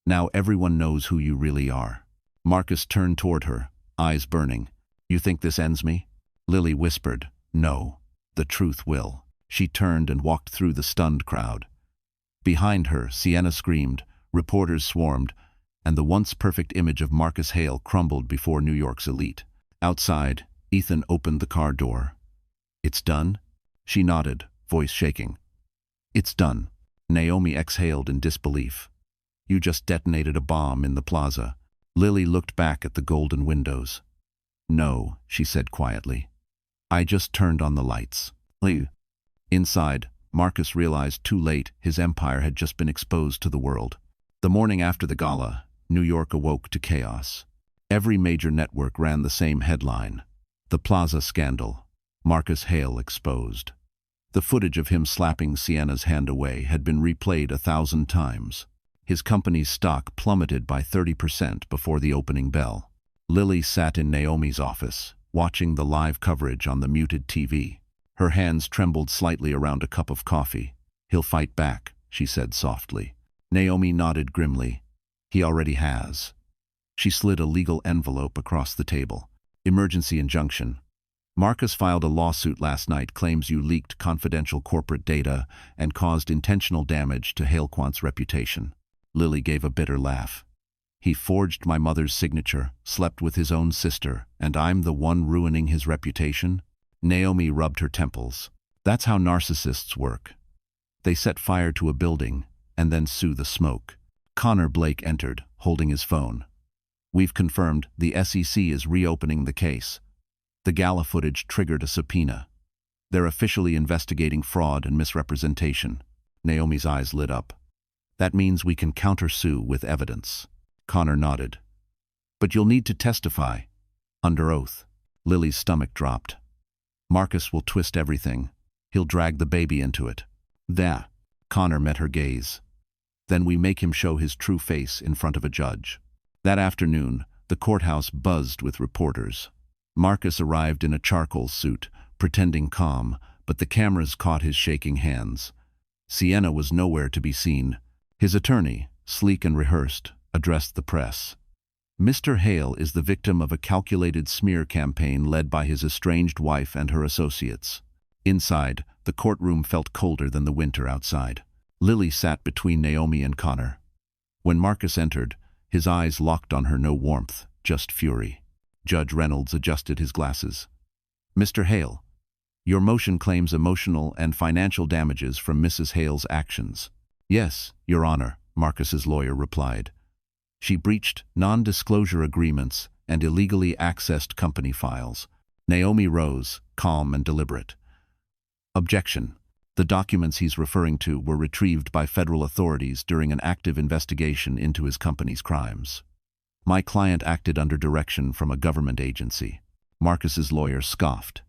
Now everyone knows who you really are. Marcus turned toward her, eyes burning. You think this ends me? Lily whispered, no, the truth will. She turned and walked through the stunned crowd. Behind her, Sienna screamed, reporters swarmed, and the once perfect image of Marcus Hale crumbled before New York's elite. Outside, Ethan opened the car door. It's done? She nodded, voice shaking. It's done. Naomi exhaled in disbelief. You just detonated a bomb in the plaza. Lily looked back at the golden windows. No, she said quietly. I just turned on the lights. Inside, Marcus realized too late his empire had just been exposed to the world. The morning after the gala, New York awoke to chaos. Every major network ran the same headline. The Plaza Scandal. Marcus Hale exposed. The footage of him slapping Sienna's hand away had been replayed 1,000 times. His company's stock plummeted by 30% before the opening bell. Lily sat in Naomi's office, watching the live coverage on the muted TV. Her hands trembled slightly around a cup of coffee. He'll fight back, she said softly. Naomi nodded grimly. He already has. She slid a legal envelope across the table. Emergency injunction. Marcus filed a lawsuit last night, claims you leaked confidential corporate data and caused intentional damage to Halequant's reputation. Lily gave a bitter laugh. He forged my mother's signature, slept with his own sister, and I'm the one ruining his reputation? Naomi rubbed her temples. That's how narcissists work. They set fire to a building and then sue the smoke. Connor Blake entered, holding his phone. We've confirmed the SEC is reopening the case. The gala footage triggered a subpoena. They're officially investigating fraud and misrepresentation. Naomi's eyes lit up. That means we can countersue with evidence. Connor nodded. But you'll need to testify. Under oath. Lily's stomach dropped. Marcus will twist everything. He'll drag the baby into it. That. Connor met her gaze. Then we make him show his true face in front of a judge. That afternoon, the courthouse buzzed with reporters. Marcus arrived in a charcoal suit, pretending calm, but the cameras caught his shaking hands. Sienna was nowhere to be seen. His attorney, sleek and rehearsed, addressed the press. Mr. Hale is the victim of a calculated smear campaign led by his estranged wife and her associates. Inside, the courtroom felt colder than the winter outside. Lily sat between Naomi and Connor. When Marcus entered, his eyes locked on her, no warmth, just fury. Judge Reynolds adjusted his glasses. Mr. Hale, your motion claims emotional and financial damages from Mrs. Hale's actions. Yes, Your Honor, Marcus's lawyer replied. She breached non-disclosure agreements and illegally accessed company files. Naomi rose, calm and deliberate. Objection. The documents he's referring to were retrieved by federal authorities during an active investigation into his company's crimes. My client acted under direction from a government agency. Marcus's lawyer scoffed.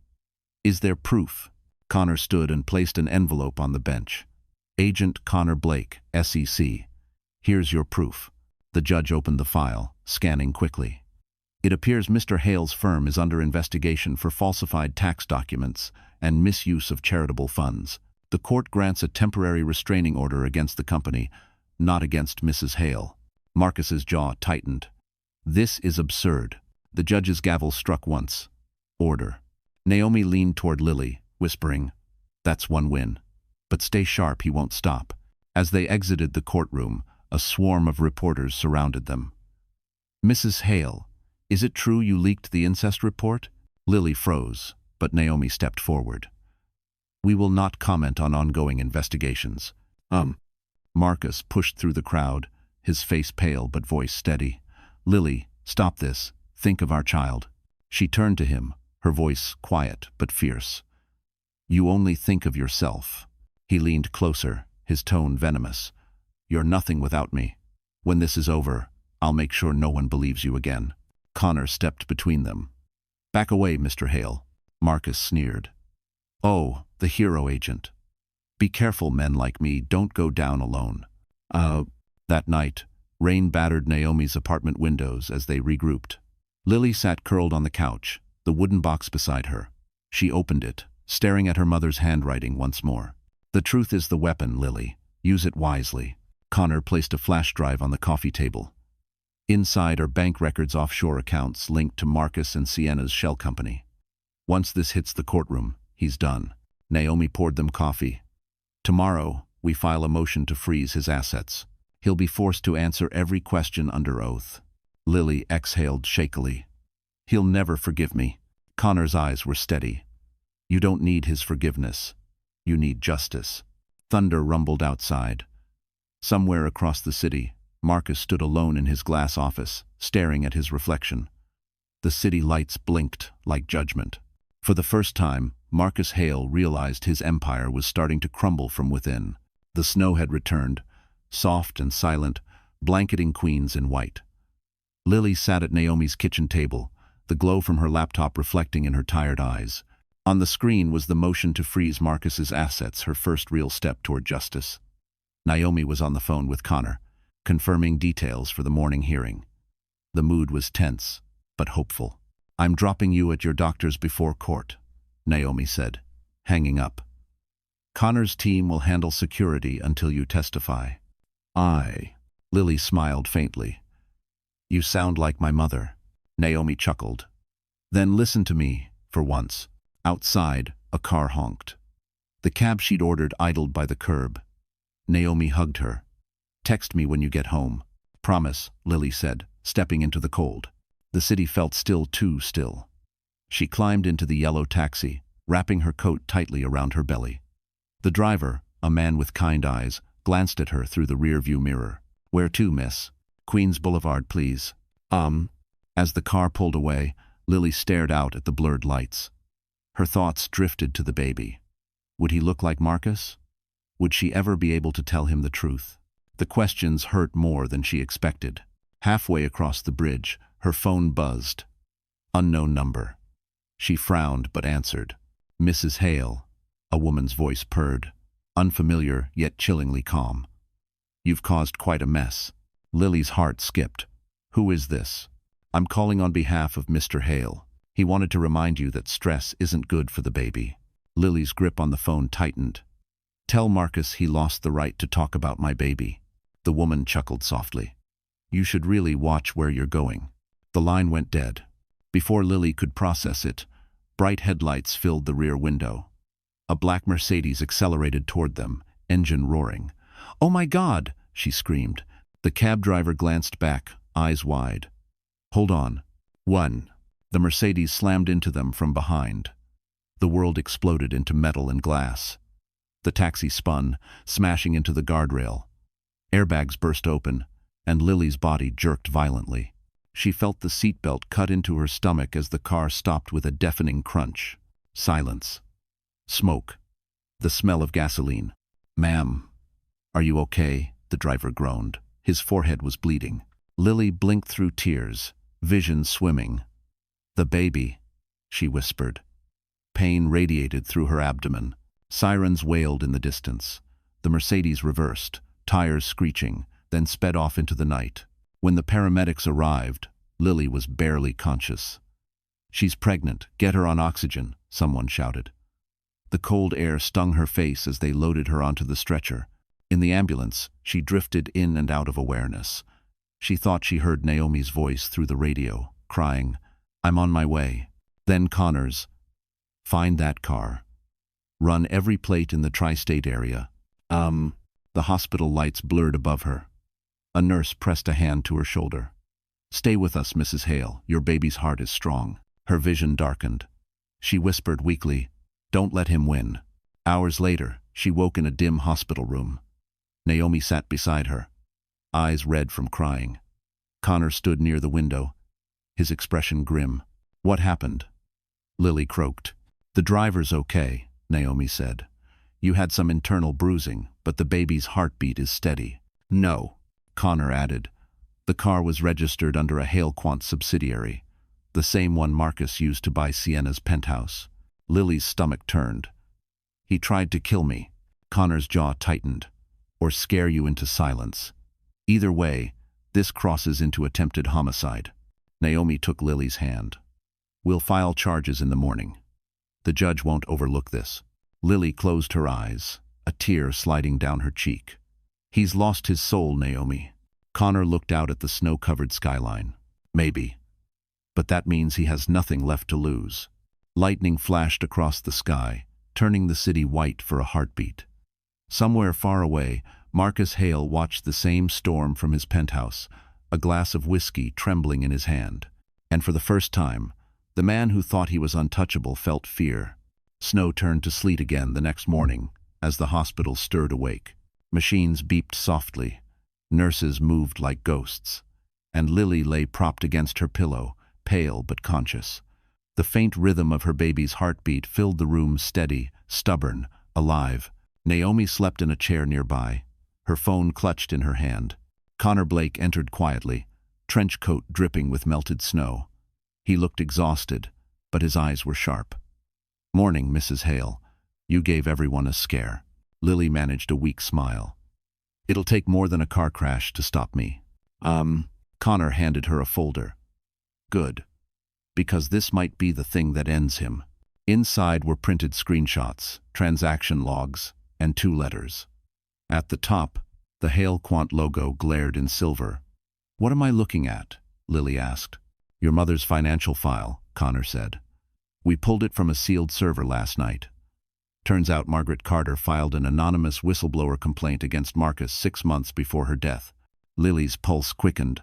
Is there proof? Connor stood and placed an envelope on the bench. Agent Connor Blake, SEC. Here's your proof. The judge opened the file, scanning quickly. It appears Mr. Hale's firm is under investigation for falsified tax documents and misuse of charitable funds. The court grants a temporary restraining order against the company, not against Mrs. Hale. Marcus's jaw tightened. This is absurd. The judge's gavel struck once. Order. Naomi leaned toward Lily, whispering, That's one win. But stay sharp, he won't stop. As they exited the courtroom, a swarm of reporters surrounded them. Mrs. Hale, is it true you leaked the incest report? Lily froze, but Naomi stepped forward. We will not comment on ongoing investigations. Marcus pushed through the crowd, his face pale but voice steady. "Lily, stop this. Think of our child." She turned to him, her voice quiet but fierce. "You only think of yourself." He leaned closer, his tone venomous. "You're nothing without me. When this is over, I'll make sure no one believes you again." Connor stepped between them. "Back away, Mr. Hale," Marcus sneered. "Oh, the hero agent. Be careful, men like me don't go down alone." That night, rain battered Naomi's apartment windows as they regrouped. Lily sat curled on the couch, the wooden box beside her. She opened it, staring at her mother's handwriting once more. "The truth is the weapon, Lily. Use it wisely." Connor placed a flash drive on the coffee table. Inside are bank records, offshore accounts linked to Marcus and Sienna's shell company. "Once this hits the courtroom, he's done." Naomi poured them coffee. "Tomorrow, we file a motion to freeze his assets. He'll be forced to answer every question under oath." Lily exhaled shakily. "He'll never forgive me." Connor's eyes were steady. "You don't need his forgiveness. You need justice." Thunder rumbled outside. Somewhere across the city, Marcus stood alone in his glass office, staring at his reflection. The city lights blinked like judgment. For the first time, Marcus Hale realized his empire was starting to crumble from within. The snow had returned, soft and silent, blanketing Queens in white. Lily sat at Naomi's kitchen table, the glow from her laptop reflecting in her tired eyes. On the screen was the motion to freeze Marcus's assets, her first real step toward justice. Naomi was on the phone with Connor, confirming details for the morning hearing. The mood was tense, but hopeful. "I'm dropping you at your doctor's before court," Naomi said, hanging up. "Connor's team will handle security until you testify." Lily smiled faintly. "You sound like my mother." Naomi chuckled. "Then listen to me, for once." Outside, a car honked. The cab she'd ordered idled by the curb. Naomi hugged her. "Text me when you get home." "Promise," Lily said, stepping into the cold. The city felt still too still. She climbed into the yellow taxi, wrapping her coat tightly around her belly. The driver, a man with kind eyes, glanced at her through the rear-view mirror. "Where to, miss?" "Queens Boulevard, please." As the car pulled away, Lily stared out at the blurred lights. Her thoughts drifted to the baby. Would he look like Marcus? Would she ever be able to tell him the truth? The questions hurt more than she expected. Halfway across the bridge, her phone buzzed. Unknown number. She frowned but answered. "Mrs. Hale," a woman's voice purred, unfamiliar yet chillingly calm. "You've caused quite a mess." Lily's heart skipped. "Who is this?" "I'm calling on behalf of Mr. Hale. He wanted to remind you that stress isn't good for the baby." Lily's grip on the phone tightened. "Tell Marcus he lost the right to talk about my baby." The woman chuckled softly. "You should really watch where you're going." The line went dead. Before Lily could process it, bright headlights filled the rear window. A black Mercedes accelerated toward them, engine roaring. "Oh my God!" she screamed. The cab driver glanced back, eyes wide. "Hold on." One. The Mercedes slammed into them from behind. The world exploded into metal and glass. The taxi spun, smashing into the guardrail. Airbags burst open, and Lily's body jerked violently. She felt the seatbelt cut into her stomach as the car stopped with a deafening crunch. Silence. Smoke. The smell of gasoline. "Ma'am, are you okay?" the driver groaned. His forehead was bleeding. Lily blinked through tears, vision swimming. "The baby," she whispered. Pain radiated through her abdomen. Sirens wailed in the distance. The Mercedes reversed, tires screeching, then sped off into the night. When the paramedics arrived, Lily was barely conscious. "She's pregnant. Get her on oxygen," someone shouted. The cold air stung her face as they loaded her onto the stretcher. In the ambulance, she drifted in and out of awareness. She thought she heard Naomi's voice through the radio, crying, "I'm on my way." Then Connor's, "Find that car. Run every plate in the tri-state area." The hospital lights blurred above her. A nurse pressed a hand to her shoulder. "Stay with us, Mrs. Hale. Your baby's heart is strong." Her vision darkened. She whispered weakly, "Don't let him win." Hours later, she woke in a dim hospital room. Naomi sat beside her. eyes red from crying. Connor stood near the window, his expression grim. "What happened?" Lily croaked. "The driver's okay," Naomi said. "You had some internal bruising, but the baby's heartbeat is steady." "No," Connor added. "The car was registered under a Hale-Quant subsidiary, the same one Marcus used to buy Sienna's penthouse." Lily's stomach turned. "He tried to kill me." Connor's jaw tightened. "Or scare you into silence. Either way, this crosses into attempted homicide." Naomi took Lily's hand. "We'll file charges in the morning. The judge won't overlook this." Lily closed her eyes, a tear sliding down her cheek. "He's lost his soul, Naomi." Connor looked out at the snow-covered skyline. "Maybe. But that means he has nothing left to lose." Lightning flashed across the sky, turning the city white for a heartbeat. Somewhere far away, Marcus Hale watched the same storm from his penthouse, a glass of whiskey trembling in his hand. And for the first time, the man who thought he was untouchable felt fear. Snow turned to sleet again the next morning as the hospital stirred awake. Machines beeped softly. Nurses moved like ghosts. And Lily lay propped against her pillow, pale but conscious. The faint rhythm of her baby's heartbeat filled the room steady, stubborn, alive. Naomi slept in a chair nearby, her phone clutched in her hand. Connor Blake entered quietly, trench coat dripping with melted snow. He looked exhausted, but his eyes were sharp. "Morning, Mrs. Hale. You gave everyone a scare." Lily managed a weak smile. "It'll take more than a car crash to stop me." Connor handed her a folder. "Good. Because this might be the thing that ends him." Inside were printed screenshots, transaction logs, and 2 letters. At the top, the Hale-Quant logo glared in silver. "What am I looking at?" Lily asked. "Your mother's financial file," Connor said. "We pulled it from a sealed server last night. Turns out Margaret Carter filed an anonymous whistleblower complaint against Marcus 6 months before her death." Lily's pulse quickened.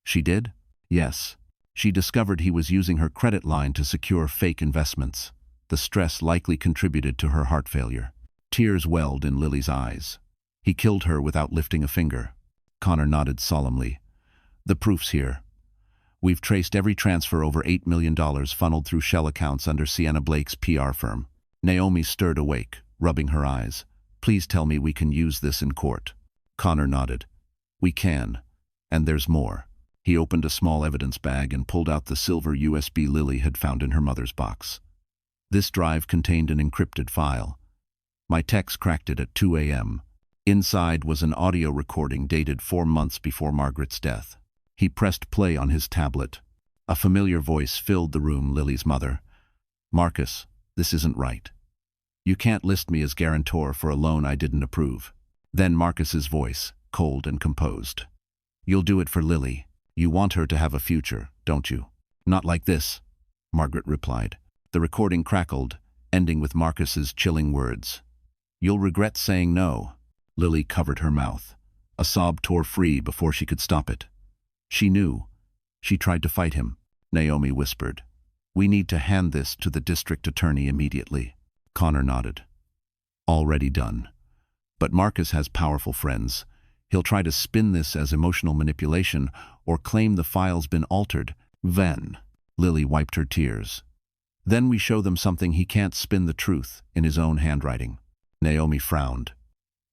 "She did?" "Yes. She discovered he was using her credit line to secure fake investments. The stress likely contributed to her heart failure." Tears welled in Lily's eyes. "He killed her without lifting a finger." Connor nodded solemnly. "The proof's here. We've traced every transfer over $8 million funneled through shell accounts under Sienna Blake's PR firm." Naomi stirred awake, rubbing her eyes. "Please tell me we can use this in court." Connor nodded. "We can. And there's more." He opened a small evidence bag and pulled out the silver USB Lily had found in her mother's box. This drive contained an encrypted file. My techs cracked it at 2 a.m. Inside was an audio recording dated 4 months before Margaret's death. He pressed play on his tablet. A familiar voice filled the room, Lily's mother. "Marcus, this isn't right. You can't list me as guarantor for a loan I didn't approve." Then Marcus's voice, cold and composed. "You'll do it for Lily. You want her to have a future, don't you?" "Not like this," Margaret replied. The recording crackled, ending with Marcus's chilling words. "You'll regret saying no." Lily covered her mouth. A sob tore free before she could stop it. She knew. She tried to fight him. Naomi whispered, "We need to hand this to the district attorney immediately." Connor nodded. "Already done. But Marcus has powerful friends. He'll try to spin this as emotional manipulation or claim the file's been altered. Then," Lily wiped her tears. "Then we show them something he can't spin the truth in his own handwriting." Naomi frowned.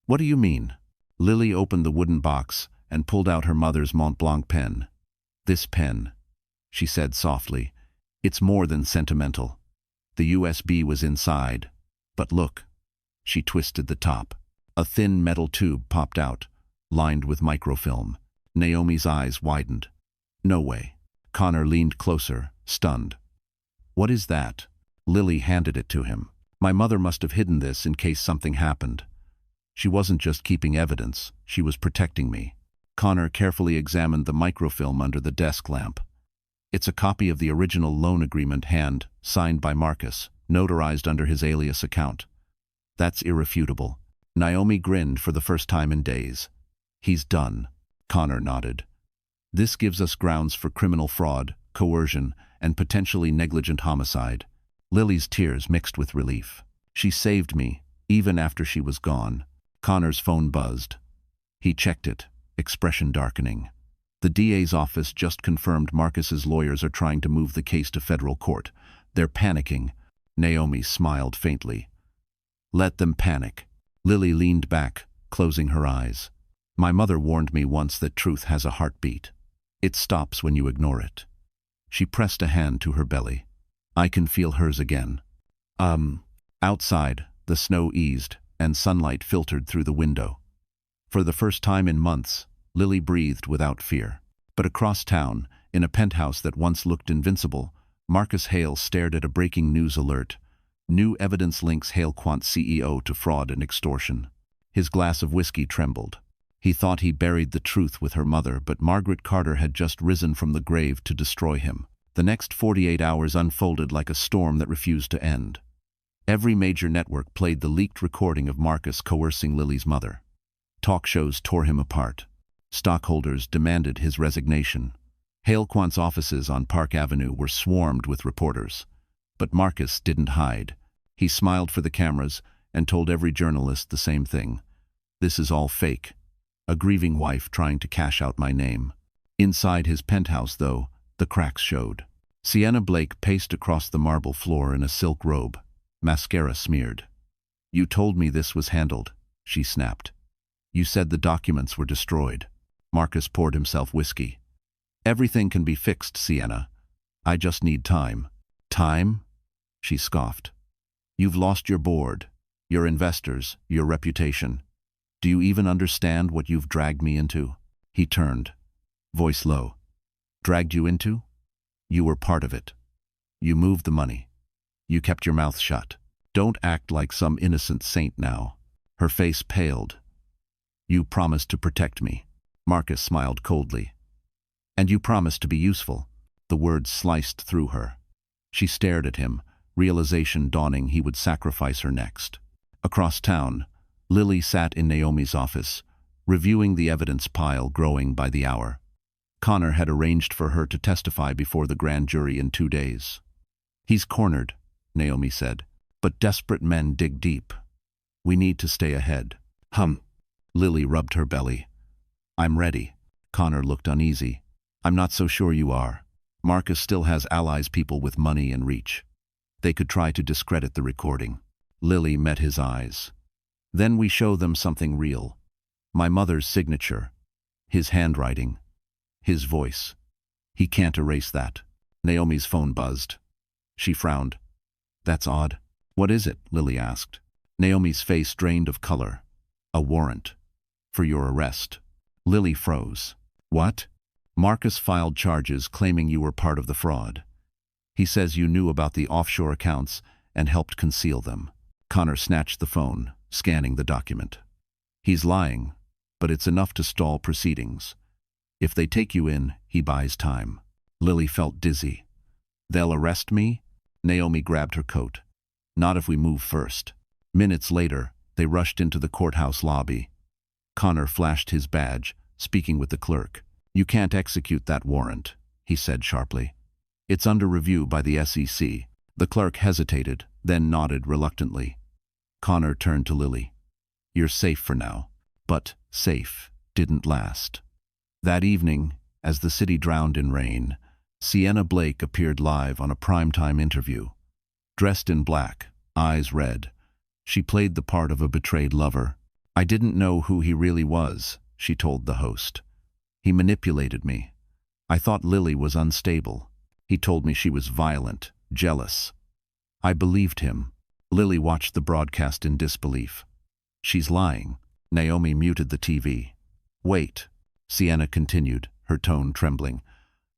"What do you mean?" Lily opened the wooden box and pulled out her mother's Mont Blanc pen. "This pen," she said softly, "it's more than sentimental. The USB was inside. But look." She twisted the top. A thin metal tube popped out, lined with microfilm. Naomi's eyes widened. "No way." Connor leaned closer, stunned. "What is that?" Lily handed it to him. "My mother must have hidden this in case something happened. She wasn't just keeping evidence, she was protecting me." Connor carefully examined the microfilm under the desk lamp. It's a copy of the original loan agreement signed by Marcus, notarized under his alias account. "That's irrefutable." Naomi grinned for the first time in days. "He's done." Connor nodded. "This gives us grounds for criminal fraud, coercion, and potentially negligent homicide." Lily's tears mixed with relief. "She saved me, even after she was gone." Connor's phone buzzed. He checked it. expression darkening. The DA's office just confirmed Marcus's lawyers are trying to move the case to federal court. They're panicking. Naomi smiled faintly. Let them panic. Lily leaned back, closing her eyes. My mother warned me once that truth has a heartbeat. It stops when you ignore it. She pressed a hand to her belly. I can feel hers again. Outside, the snow eased, and sunlight filtered through the window. For the first time in months, Lily breathed without fear. But across town, in a penthouse that once looked invincible, Marcus Hale stared at a breaking news alert. New evidence links Hale Quant's CEO to fraud and extortion. His glass of whiskey trembled. He thought he buried the truth with her mother, but Margaret Carter had just risen from the grave to destroy him. The next 48 hours unfolded like a storm that refused to end. Every major network played the leaked recording of Marcus coercing Lily's mother. Talk shows tore him apart. Stockholders demanded his resignation. Hale Quant's offices on Park Avenue were swarmed with reporters. But Marcus didn't hide. He smiled for the cameras and told every journalist the same thing. This is all fake. A grieving wife trying to cash out my name. Inside his penthouse, though, the cracks showed. Sienna Blake paced across the marble floor in a silk robe, mascara smeared. You told me this was handled, she snapped. You said the documents were destroyed. Marcus poured himself whiskey. Everything can be fixed, Sienna. I just need time. Time? She scoffed. You've lost your board, your investors, your reputation. Do you even understand what you've dragged me into? He turned, voice low. Dragged you into? You were part of it. You moved the money. You kept your mouth shut. Don't act like some innocent saint now. Her face paled. You promised to protect me. Marcus smiled coldly. And you promised to be useful. The words sliced through her. She stared at him, realization dawning he would sacrifice her next. Across town, Lily sat in Naomi's office, reviewing the evidence pile growing by the hour. Connor had arranged for her to testify before the grand jury in 2 days. He's cornered, Naomi said, but desperate men dig deep. We need to stay ahead. Lily rubbed her belly. I'm ready. Connor looked uneasy. I'm not so sure you are. Marcus still has allies, people with money and reach. They could try to discredit the recording. Lily met his eyes. Then we show them something real. My mother's signature. His handwriting. His voice. He can't erase that. Naomi's phone buzzed. She frowned. That's odd. What is it? Lily asked. Naomi's face drained of color. A warrant. For your arrest. Lily froze. What? Marcus filed charges claiming you were part of the fraud. He says you knew about the offshore accounts and helped conceal them. Connor snatched the phone, scanning the document. He's lying, but it's enough to stall proceedings. If they take you in, he buys time. Lily felt dizzy. They'll arrest me? Naomi grabbed her coat. Not if we move first. Minutes later, they rushed into the courthouse lobby. Connor flashed his badge, speaking with the clerk. You can't execute that warrant, he said sharply. It's under review by the SEC. The clerk hesitated, then nodded reluctantly. Connor turned to Lily. You're safe for now. But safe didn't last. That evening, as the city drowned in rain, Sienna Blake appeared live on a primetime interview. Dressed in black, eyes red, she played the part of a betrayed lover. I didn't know who he really was, she told the host. He manipulated me. I thought Lily was unstable. He told me she was violent, jealous. I believed him. Lily watched the broadcast in disbelief. She's lying. Naomi muted the TV. Wait, Sienna continued, her tone trembling.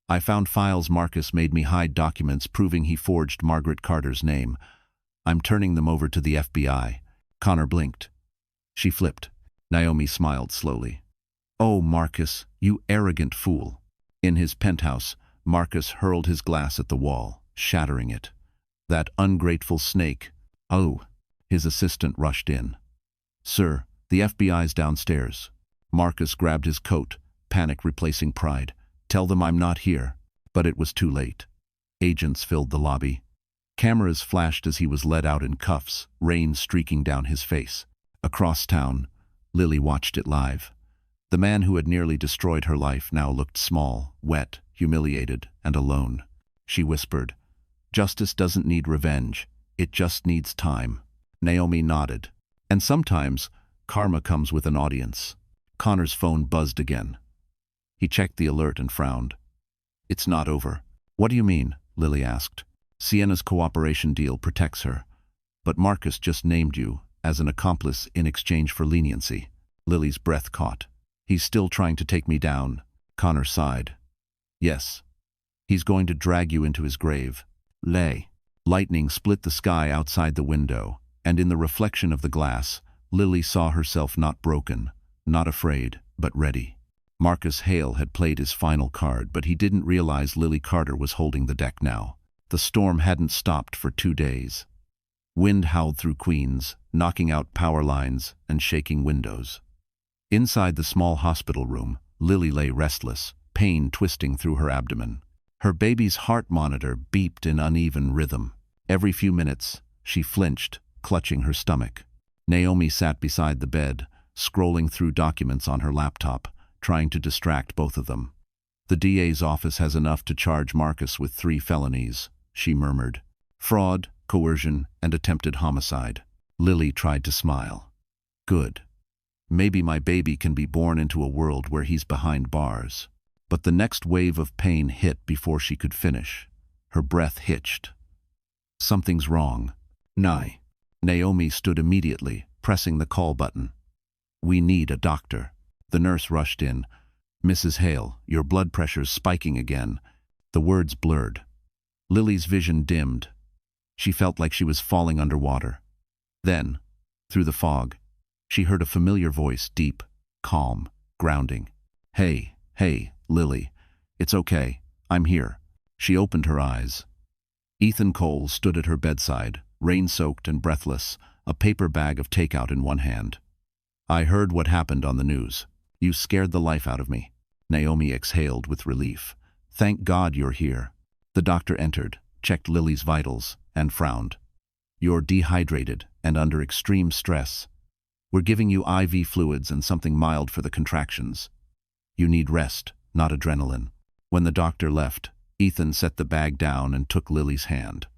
I found files Marcus made me hide, documents proving he forged Margaret Carter's name. I'm turning them over to the FBI. Connor blinked. She flipped. Naomi smiled slowly. Oh, Marcus, you arrogant fool. In his penthouse, Marcus hurled his glass at the wall, shattering it. That ungrateful snake. Oh, his assistant rushed in. Sir, the FBI's downstairs. Marcus grabbed his coat, panic replacing pride. Tell them I'm not here. But it was too late. Agents filled the lobby. Cameras flashed as he was led out in cuffs, rain streaking down his face. Across town, Lily watched it live. The man who had nearly destroyed her life now looked small, wet, humiliated, and alone. She whispered, "Justice doesn't need revenge. It just needs time." Naomi nodded. And sometimes, karma comes with an audience. Connor's phone buzzed again. He checked the alert and frowned. "It's not over." "What do you mean?" Lily asked. "Sienna's cooperation deal protects her. But Marcus just named you as an accomplice in exchange for leniency." Lily's breath caught. "He's still trying to take me down." Connor sighed. "Yes. He's going to drag you into his grave." Lightning split the sky outside the window, and in the reflection of the glass, Lily saw herself not broken, not afraid, but ready. Marcus Hale had played his final card, but he didn't realize Lily Carter was holding the deck now. The storm hadn't stopped for 2 days. Wind howled through Queens, knocking out power lines and shaking windows. Inside the small hospital room, Lily lay restless, pain twisting through her abdomen. Her baby's heart monitor beeped in uneven rhythm. Every few minutes, she flinched, clutching her stomach. Naomi sat beside the bed, scrolling through documents on her laptop, trying to distract both of them. "The DA's office has enough to charge Marcus with 3 felonies, she murmured. "Fraud, coercion, and attempted homicide." Lily tried to smile. "Good. Maybe my baby can be born into a world where he's behind bars." But the next wave of pain hit before she could finish. Her breath hitched. "Something's wrong." "Nye." Naomi stood immediately, pressing the call button. "We need a doctor." The nurse rushed in. "Mrs. Hale, your blood pressure's spiking again." The words blurred. Lily's vision dimmed. She felt like she was falling underwater. Then, through the fog, she heard a familiar voice, deep, calm, grounding. Hey, Lily. It's okay. I'm here." She opened her eyes. Ethan Cole stood at her bedside, rain-soaked and breathless, a paper bag of takeout in one hand. "I heard what happened on the news. You scared the life out of me." Naomi exhaled with relief. "Thank God you're here." The doctor entered, checked Lily's vitals, and frowned. "You're dehydrated and under extreme stress. We're giving you IV fluids and something mild for the contractions. You need rest, not adrenaline." When the doctor left, Ethan set the bag down and took Lily's hand.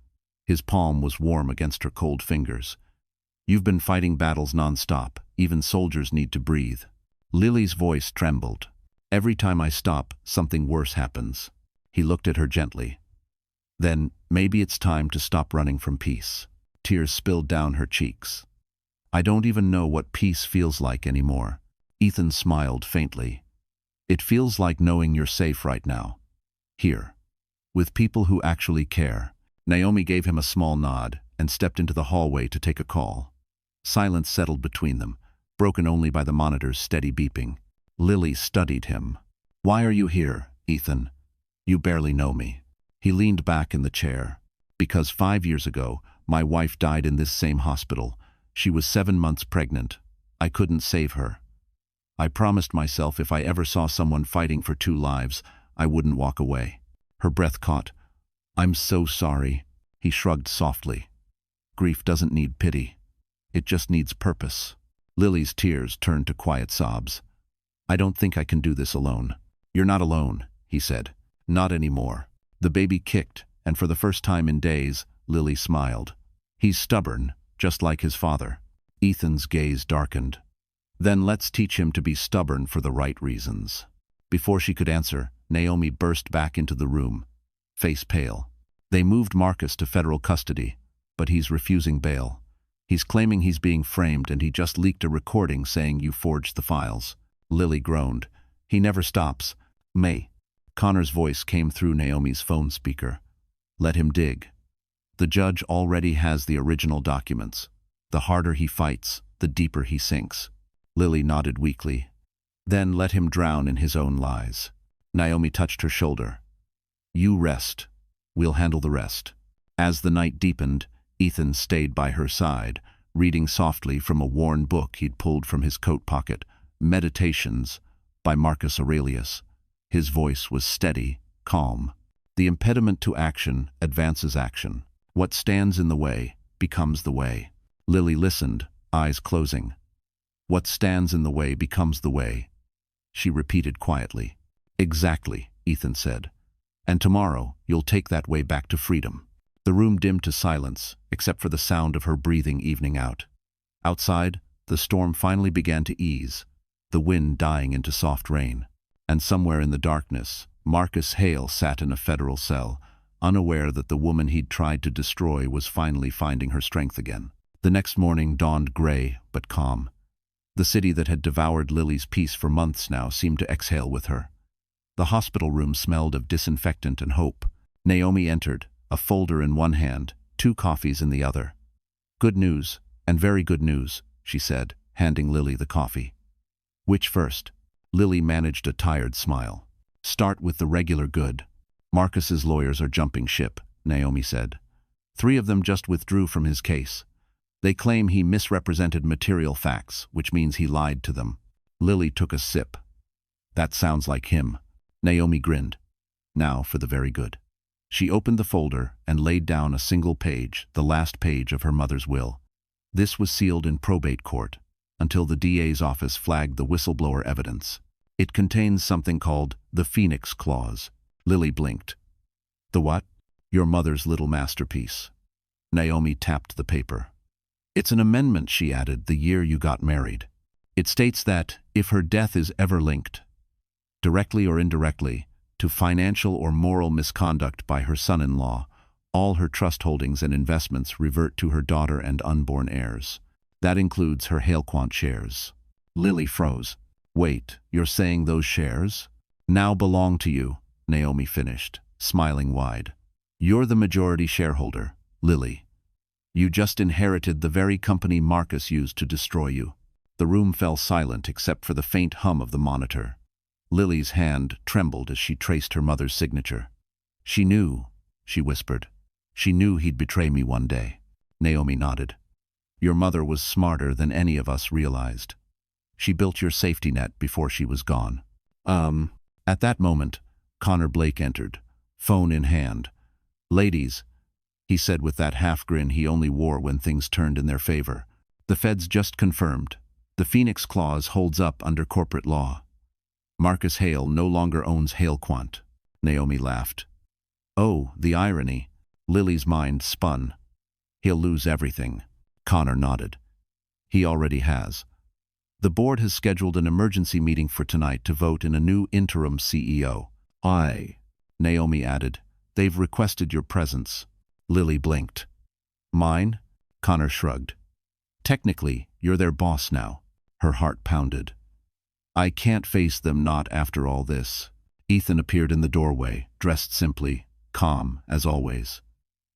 His palm was warm against her cold fingers. "You've been fighting battles nonstop. Even soldiers need to breathe." Lily's voice trembled. "Every time I stop, something worse happens." He looked at her gently. "Then maybe it's time to stop running from peace." Tears spilled down her cheeks. "I don't even know what peace feels like anymore." Ethan smiled faintly. "It feels like knowing you're safe right now. Here. With people who actually care." Naomi gave him a small nod and stepped into the hallway to take a call. Silence settled between them, broken only by the monitor's steady beeping. Lily studied him. "Why are you here, Ethan? You barely know me." He leaned back in the chair. "Because 5 years ago, my wife died in this same hospital. She was 7 months pregnant. I couldn't save her. I promised myself if I ever saw someone fighting for 2 lives, I wouldn't walk away." Her breath caught. "I'm so sorry." He shrugged softly. "Grief doesn't need pity. It just needs purpose." Lily's tears turned to quiet sobs. "I don't think I can do this alone." "You're not alone," he said. "Not anymore." The baby kicked, and for the first time in days, Lily smiled. "He's stubborn, just like his father." Ethan's gaze darkened. "Then let's teach him to be stubborn for the right reasons." Before she could answer, Naomi burst back into the room, face pale. "They moved Marcus to federal custody, but he's refusing bail. He's claiming he's being framed, and he just leaked a recording saying you forged the files." Lily groaned. "He never stops." "May." Connor's voice came through Naomi's phone speaker. "Let him dig. The judge already has the original documents. The harder he fights, the deeper he sinks." Lily nodded weakly. "Then let him drown in his own lies." Naomi touched her shoulder. "You rest. We'll handle the rest." As the night deepened, Ethan stayed by her side, reading softly from a worn book he'd pulled from his coat pocket, Meditations by Marcus Aurelius. His voice was steady, calm. "The impediment to action advances action. What stands in the way becomes the way." Lily listened, eyes closing. "What stands in the way becomes the way." she repeated quietly. Exactly, Ethan said. And tomorrow, you'll take that way back to freedom. The room dimmed to silence, except for the sound of her breathing evening out. Outside, the storm finally began to ease, the wind dying into soft rain. And somewhere in the darkness, Marcus Hale sat in a federal cell, unaware that the woman he'd tried to destroy was finally finding her strength again. The next morning dawned gray but calm. The city that had devoured Lily's peace for months now seemed to exhale with her. The hospital room smelled of disinfectant and hope. Naomi entered, a folder in one hand, 2 coffees in the other. Good news, and very good news, she said, handing Lily the coffee. Which first? Lily managed a tired smile. Start with the regular good. Marcus's lawyers are jumping ship, Naomi said. 3 of them just withdrew from his case. They claim he misrepresented material facts, which means he lied to them. Lily took a sip. That sounds like him. Naomi grinned. Now for the very good. She opened the folder and laid down a single page, the last page of her mother's will. This was sealed in probate court, until the DA's office flagged the whistleblower evidence. It contains something called the Phoenix Clause. Lily blinked. The what? Your mother's little masterpiece. Naomi tapped the paper. It's an amendment, she added, the year you got married. It states that, if her death is ever linked, directly or indirectly, to financial or moral misconduct by her son-in-law, all her trust holdings and investments revert to her daughter and unborn heirs. That includes her Halequant shares. Lily froze. Wait, you're saying those shares now belong to you? Naomi finished, smiling wide. You're the majority shareholder, Lily. You just inherited the very company Marcus used to destroy you. The room fell silent except for the faint hum of the monitor. Lily's hand trembled as she traced her mother's signature. She knew, she whispered. She knew he'd betray me one day. Naomi nodded. Your mother was smarter than any of us realized. She built your safety net before she was gone. At that moment, Connor Blake entered, phone in hand. Ladies, he said with that half-grin he only wore when things turned in their favor. The feds just confirmed. The Phoenix Clause holds up under corporate law. Marcus Hale no longer owns Halequant. Naomi laughed. Oh, the irony. Lily's mind spun. He'll lose everything. Connor nodded. He already has. The board has scheduled an emergency meeting for tonight to vote in a new interim CEO. Naomi added. They've requested your presence. Lily blinked. Mine? Connor shrugged. Technically, you're their boss now. Her heart pounded. I can't face them not after all this. Ethan appeared in the doorway, dressed simply, calm, as always.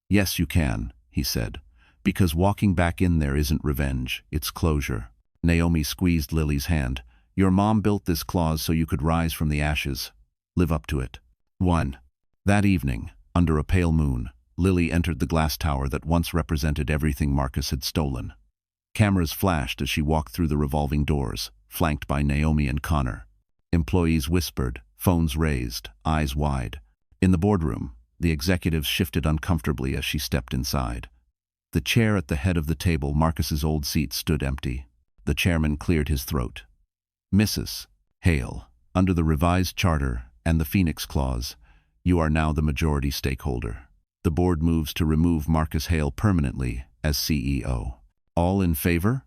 Yes, you can, he said, because walking back in there isn't revenge, it's closure. Naomi squeezed Lily's hand. Your mom built this clause so you could rise from the ashes. Live up to it. 1. That evening, under a pale moon, Lily entered the glass tower that once represented everything Marcus had stolen. Cameras flashed as she walked through the revolving doors, flanked by Naomi and Connor. Employees whispered, phones raised, eyes wide. In the boardroom, the executives shifted uncomfortably as she stepped inside. The chair at the head of the table, Marcus's old seat, stood empty. The chairman cleared his throat. Mrs. Hale, under the revised charter and the Phoenix Clause, you are now the majority stakeholder. The board moves to remove Marcus Hale permanently as CEO. All in favor?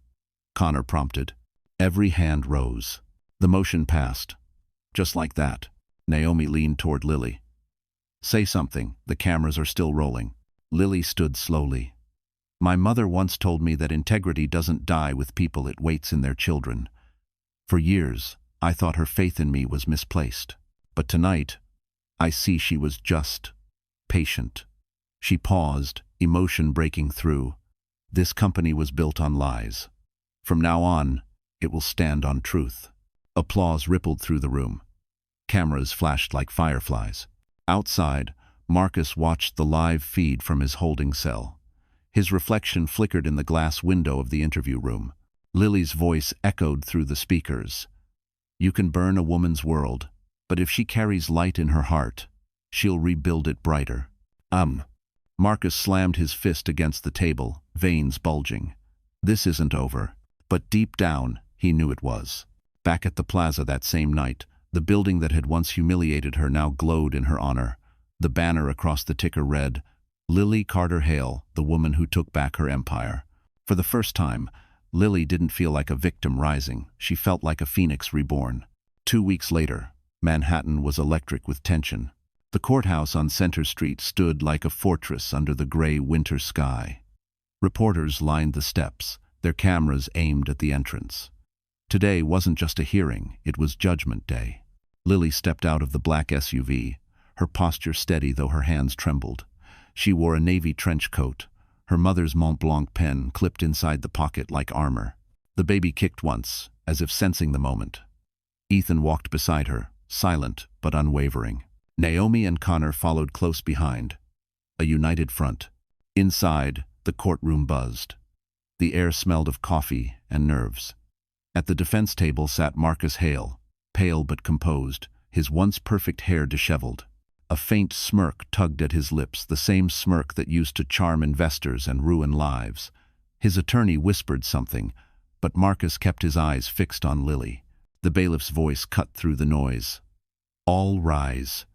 Connor prompted. Every hand rose. The motion passed. Just like that. Naomi leaned toward Lily. Say something, the cameras are still rolling. Lily stood slowly. My mother once told me that integrity doesn't die with people, it waits in their children. For years, I thought her faith in me was misplaced. But tonight, I see she was just patient. She paused, emotion breaking through. This company was built on lies. From now on, it will stand on truth. Applause rippled through the room. Cameras flashed like fireflies. Outside, Marcus watched the live feed from his holding cell. His reflection flickered in the glass window of the interview room. Lily's voice echoed through the speakers. You can burn a woman's world, but if she carries light in her heart, she'll rebuild it brighter. Marcus slammed his fist against the table, veins bulging. This isn't over. But deep down, he knew it was. Back at the plaza that same night, the building that had once humiliated her now glowed in her honor. The banner across the ticker read, "Lily Carter Hale, the woman who took back her empire." For the first time, Lily didn't feel like a victim rising. She felt like a phoenix reborn. 2 weeks later, Manhattan was electric with tension. The courthouse on Center Street stood like a fortress under the gray winter sky. Reporters lined the steps, their cameras aimed at the entrance. Today wasn't just a hearing, it was Judgment Day. Lily stepped out of the black SUV, her posture steady though her hands trembled. She wore a navy trench coat, her mother's Mont Blanc pen clipped inside the pocket like armor. The baby kicked once, as if sensing the moment. Ethan walked beside her, silent but unwavering. Naomi and Connor followed close behind, a united front. Inside, the courtroom buzzed. The air smelled of coffee and nerves. At the defense table sat Marcus Hale, pale but composed, his once perfect hair disheveled. A faint smirk tugged at his lips, the same smirk that used to charm investors and ruin lives. His attorney whispered something, but Marcus kept his eyes fixed on Lily. The bailiff's voice cut through the noise. "All rise."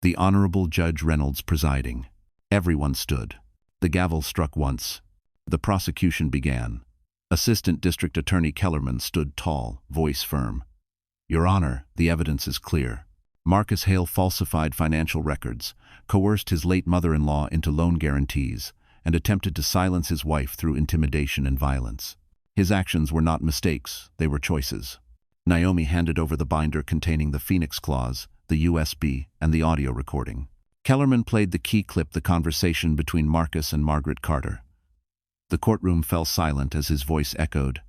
The Honorable Judge Reynolds presiding. Everyone stood. The gavel struck once. The prosecution began. Assistant District Attorney Kellerman stood tall, voice firm. "Your Honor, the evidence is clear. Marcus Hale falsified financial records, coerced his late mother-in-law into loan guarantees, and attempted to silence his wife through intimidation and violence. His actions were not mistakes, they were choices." Naomi handed over the binder containing the Phoenix Clause, the USB, and the audio recording. Kellerman played the key clip, the conversation between Marcus and Margaret Carter. The courtroom fell silent as his voice echoed,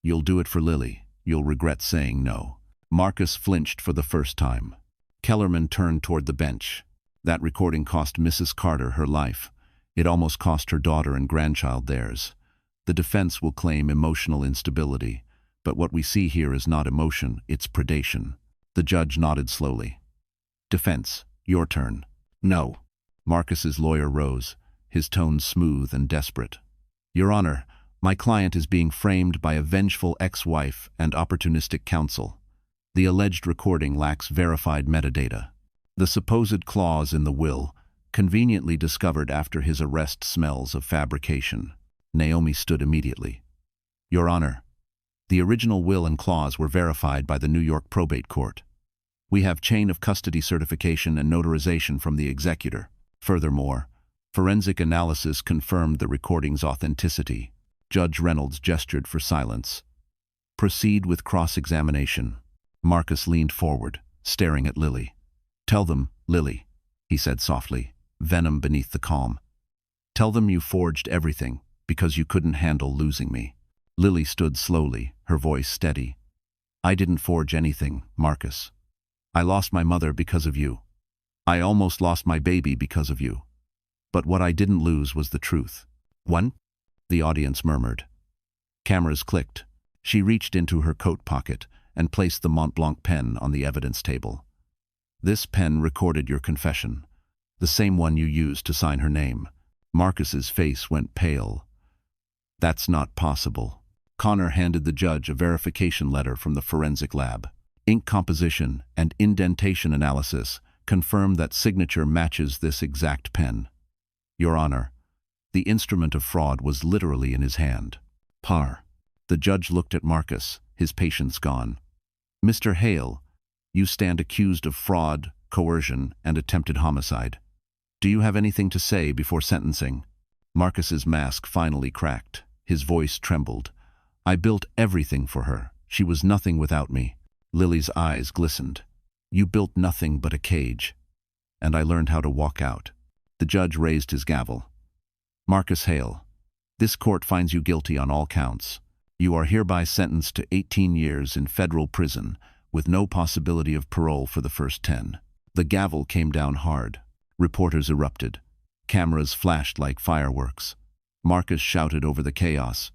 "You'll do it for Lily. You'll regret saying no." Marcus flinched for the first time. Kellerman turned toward the bench. That recording cost Mrs. Carter her life. It almost cost her daughter and grandchild theirs. The defense will claim emotional instability, but what we see here is not emotion, it's predation. The judge nodded slowly. "Defense, your turn." "No." Marcus's lawyer rose, his tone smooth and desperate. "Your Honor, my client is being framed by a vengeful ex-wife and opportunistic counsel. The alleged recording lacks verified metadata. The supposed clause in the will, conveniently discovered after his arrest, smells of fabrication." Naomi stood immediately. "Your Honor, the original will and clause were verified by the New York Probate Court. We have chain of custody certification and notarization from the executor. Furthermore, forensic analysis confirmed the recording's authenticity." Judge Reynolds gestured for silence. "Proceed with cross-examination." Marcus leaned forward, staring at Lily. "Tell them, Lily," he said softly, venom beneath the calm. "Tell them you forged everything because you couldn't handle losing me." Lily stood slowly, her voice steady. "I didn't forge anything, Marcus. I lost my mother because of you. I almost lost my baby because of you. But what I didn't lose was the truth." "What?" the audience murmured. Cameras clicked. She reached into her coat pocket and placed the Mont Blanc pen on the evidence table. "This pen recorded your confession, the same one you used to sign her name." Marcus's face went pale. "That's not possible." Connor handed the judge a verification letter from the forensic lab. Ink composition and indentation analysis confirmed that signature matches this exact pen. "Your Honor, the instrument of fraud was literally in his hand." "Par." The judge looked at Marcus, his patience gone. "Mr. Hale, you stand accused of fraud, coercion, and attempted homicide. Do you have anything to say before sentencing?" Marcus's mask finally cracked. His voice trembled. "I built everything for her. She was nothing without me." Lily's eyes glistened. "You built nothing but a cage. And I learned how to walk out." The judge raised his gavel. "Marcus Hale, this court finds you guilty on all counts. You are hereby sentenced to 18 years in federal prison with no possibility of parole for the first 10. The gavel came down hard. Reporters erupted. Cameras flashed like fireworks. Marcus shouted over the chaos,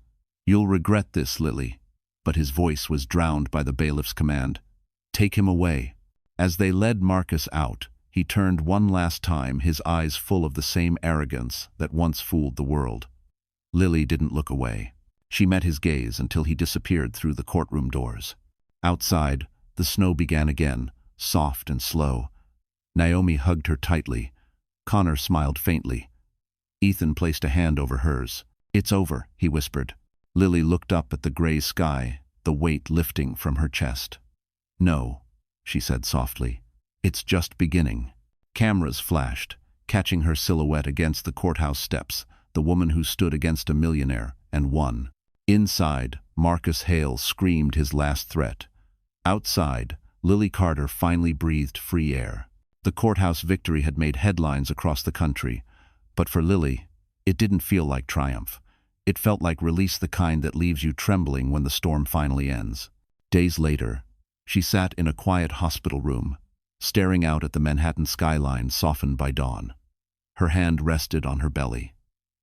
"You'll regret this, Lily." But his voice was drowned by the bailiff's command, "Take him away." As they led Marcus out, he turned one last time, his eyes full of the same arrogance that once fooled the world. Lily didn't look away. She met his gaze until he disappeared through the courtroom doors. Outside, the snow began again, soft and slow. Naomi hugged her tightly. Connor smiled faintly. Ethan placed a hand over hers. "It's over," he whispered. Lily looked up at the gray sky, the weight lifting from her chest. "No," she said softly. "It's just beginning." Cameras flashed, catching her silhouette against the courthouse steps, the woman who stood against a millionaire and won. Inside, Marcus Hale screamed his last threat. Outside, Lily Carter finally breathed free air. The courthouse victory had made headlines across the country, but for Lily, it didn't feel like triumph. It felt like release, the kind that leaves you trembling when the storm finally ends. Days later, she sat in a quiet hospital room, staring out at the Manhattan skyline softened by dawn. Her hand rested on her belly.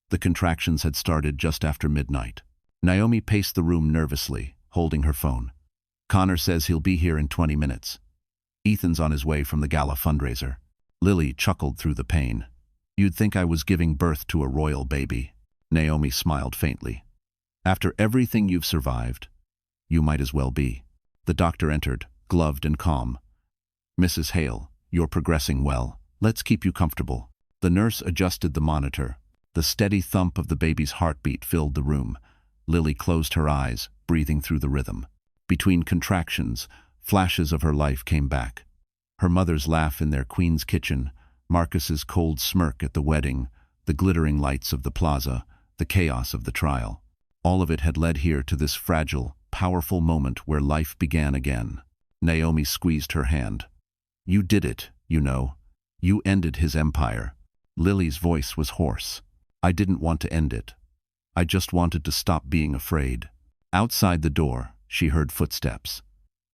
The contractions had started just after midnight. Naomi paced the room nervously, holding her phone. "Connor says he'll be here in 20 minutes. Ethan's on his way from the gala fundraiser." Lily chuckled through the pain. "You'd think I was giving birth to a royal baby." Naomi smiled faintly. "After everything you've survived, you might as well be." The doctor entered, gloved and calm. "Mrs. Hale, you're progressing well. Let's keep you comfortable." The nurse adjusted the monitor. The steady thump of the baby's heartbeat filled the room. Lily closed her eyes, breathing through the rhythm. Between contractions, flashes of her life came back. Her mother's laugh in their queen's kitchen, Marcus's cold smirk at the wedding, the glittering lights of the plaza, the chaos of the trial. All of it had led here to this fragile, powerful moment where life began again. Naomi squeezed her hand. "You did it, you know. You ended his empire." Lily's voice was hoarse. "I didn't want to end it. I just wanted to stop being afraid." Outside the door, she heard footsteps.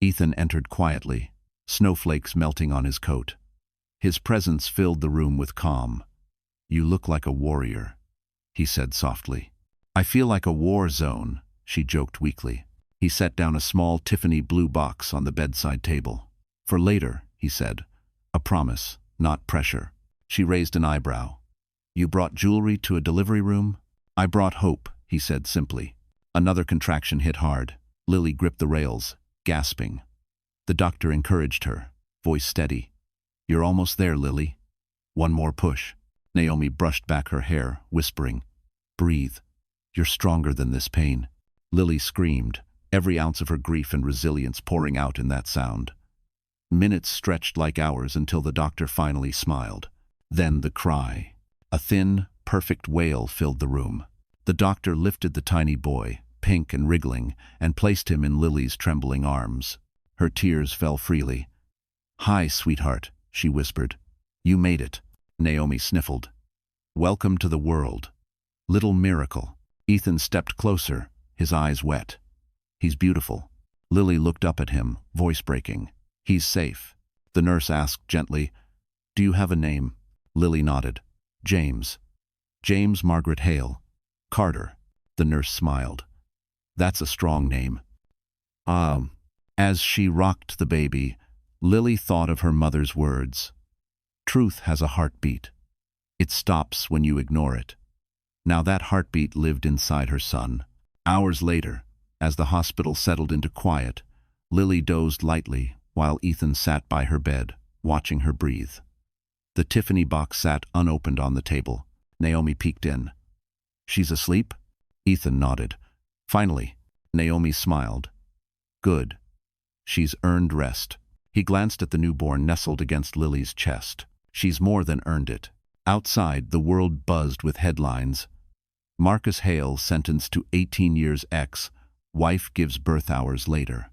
Ethan entered quietly, snowflakes melting on his coat. His presence filled the room with calm. "You look like a warrior," he said softly. "I feel like a war zone," she joked weakly. He set down a small Tiffany blue box on the bedside table. "For later," he said. "A promise, not pressure." She raised an eyebrow. "You brought jewelry to a delivery room?" "I brought hope," he said simply. Another contraction hit hard. Lily gripped the rails, gasping. The doctor encouraged her, voice steady. "You're almost there, Lily. One more push." Naomi brushed back her hair, whispering, "Breathe. You're stronger than this pain." Lily screamed, every ounce of her grief and resilience pouring out in that sound. Minutes stretched like hours until the doctor finally smiled. Then the cry. A thin, perfect wail filled the room. The doctor lifted the tiny boy, pink and wriggling, and placed him in Lily's trembling arms. Her tears fell freely. "Hi, sweetheart," she whispered. "You made it." Naomi sniffled. "Welcome to the world. Little miracle." Ethan stepped closer, his eyes wet. "He's beautiful." Lily looked up at him, voice breaking. "He's safe." The nurse asked gently, "Do you have a name?" Lily nodded. "James. James Margaret Hale. Carter." The nurse smiled. "That's a strong name." As she rocked the baby, Lily thought of her mother's words. Truth has a heartbeat. It stops when you ignore it. Now that heartbeat lived inside her son. Hours later, as the hospital settled into quiet, Lily dozed lightly while Ethan sat by her bed, watching her breathe. The Tiffany box sat unopened on the table. Naomi peeked in. "She's asleep?" Ethan nodded. Finally, Naomi smiled. "Good. She's earned rest." He glanced at the newborn nestled against Lily's chest. "She's more than earned it." Outside, the world buzzed with headlines. Marcus Hale sentenced to 18 years X. Wife gives birth hours later.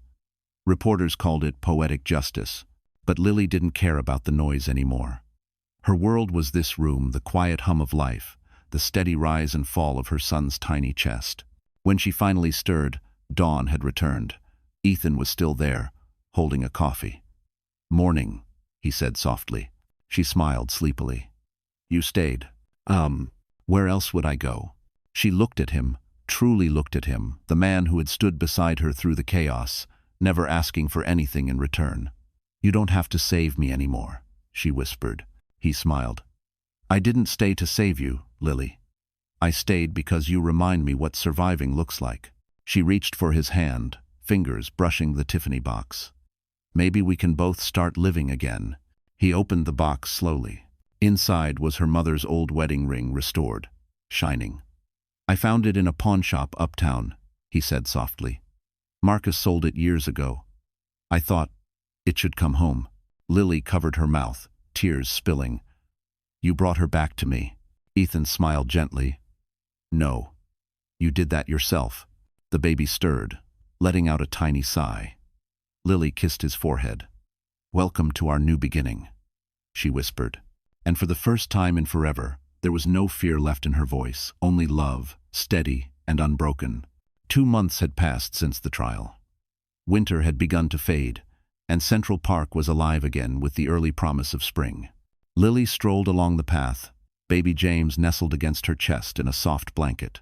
Reporters called it poetic justice, but Lily didn't care about the noise anymore. Her world was this room, the quiet hum of life, the steady rise and fall of her son's tiny chest. When she finally stirred, dawn had returned. Ethan was still there, holding a coffee. "Morning," he said softly. She smiled sleepily. "You stayed." Where else would I go?" She looked at him, truly looked at him, the man who had stood beside her through the chaos, never asking for anything in return. "You don't have to save me anymore," she whispered. He smiled. "I didn't stay to save you, Lily. I stayed because you remind me what surviving looks like." She reached for his hand, fingers brushing the Tiffany box. Maybe we can both start living again. He opened the box slowly. Inside was her mother's old wedding ring restored, shining. I found it in a pawn shop uptown, he said softly. Marcus sold it years ago. I thought it should come home. Lily covered her mouth, tears spilling. You brought her back to me. Ethan smiled gently. No. You did that yourself. The baby stirred, letting out a tiny sigh. Lily kissed his forehead. Welcome to our new beginning, she whispered. And for the first time in forever, there was no fear left in her voice, only love, steady and unbroken. 2 months had passed since the trial. Winter had begun to fade, and Central Park was alive again with the early promise of spring. Lily strolled along the path, baby James nestled against her chest in a soft blanket.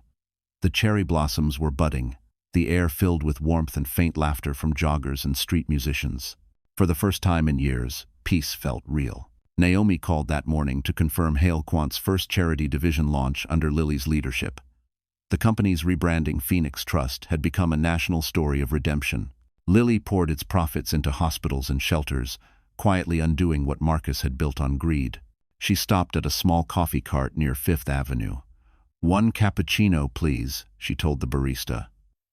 The cherry blossoms were budding, the air filled with warmth and faint laughter from joggers and street musicians. For the first time in years, peace felt real. Naomi called that morning to confirm Hale Quant's first charity division launch under Lily's leadership. The company's rebranding Phoenix Trust had become a national story of redemption. Lily poured its profits into hospitals and shelters, quietly undoing what Marcus had built on greed. She stopped at a small coffee cart near Fifth Avenue. 1 cappuccino, please, she told the barista.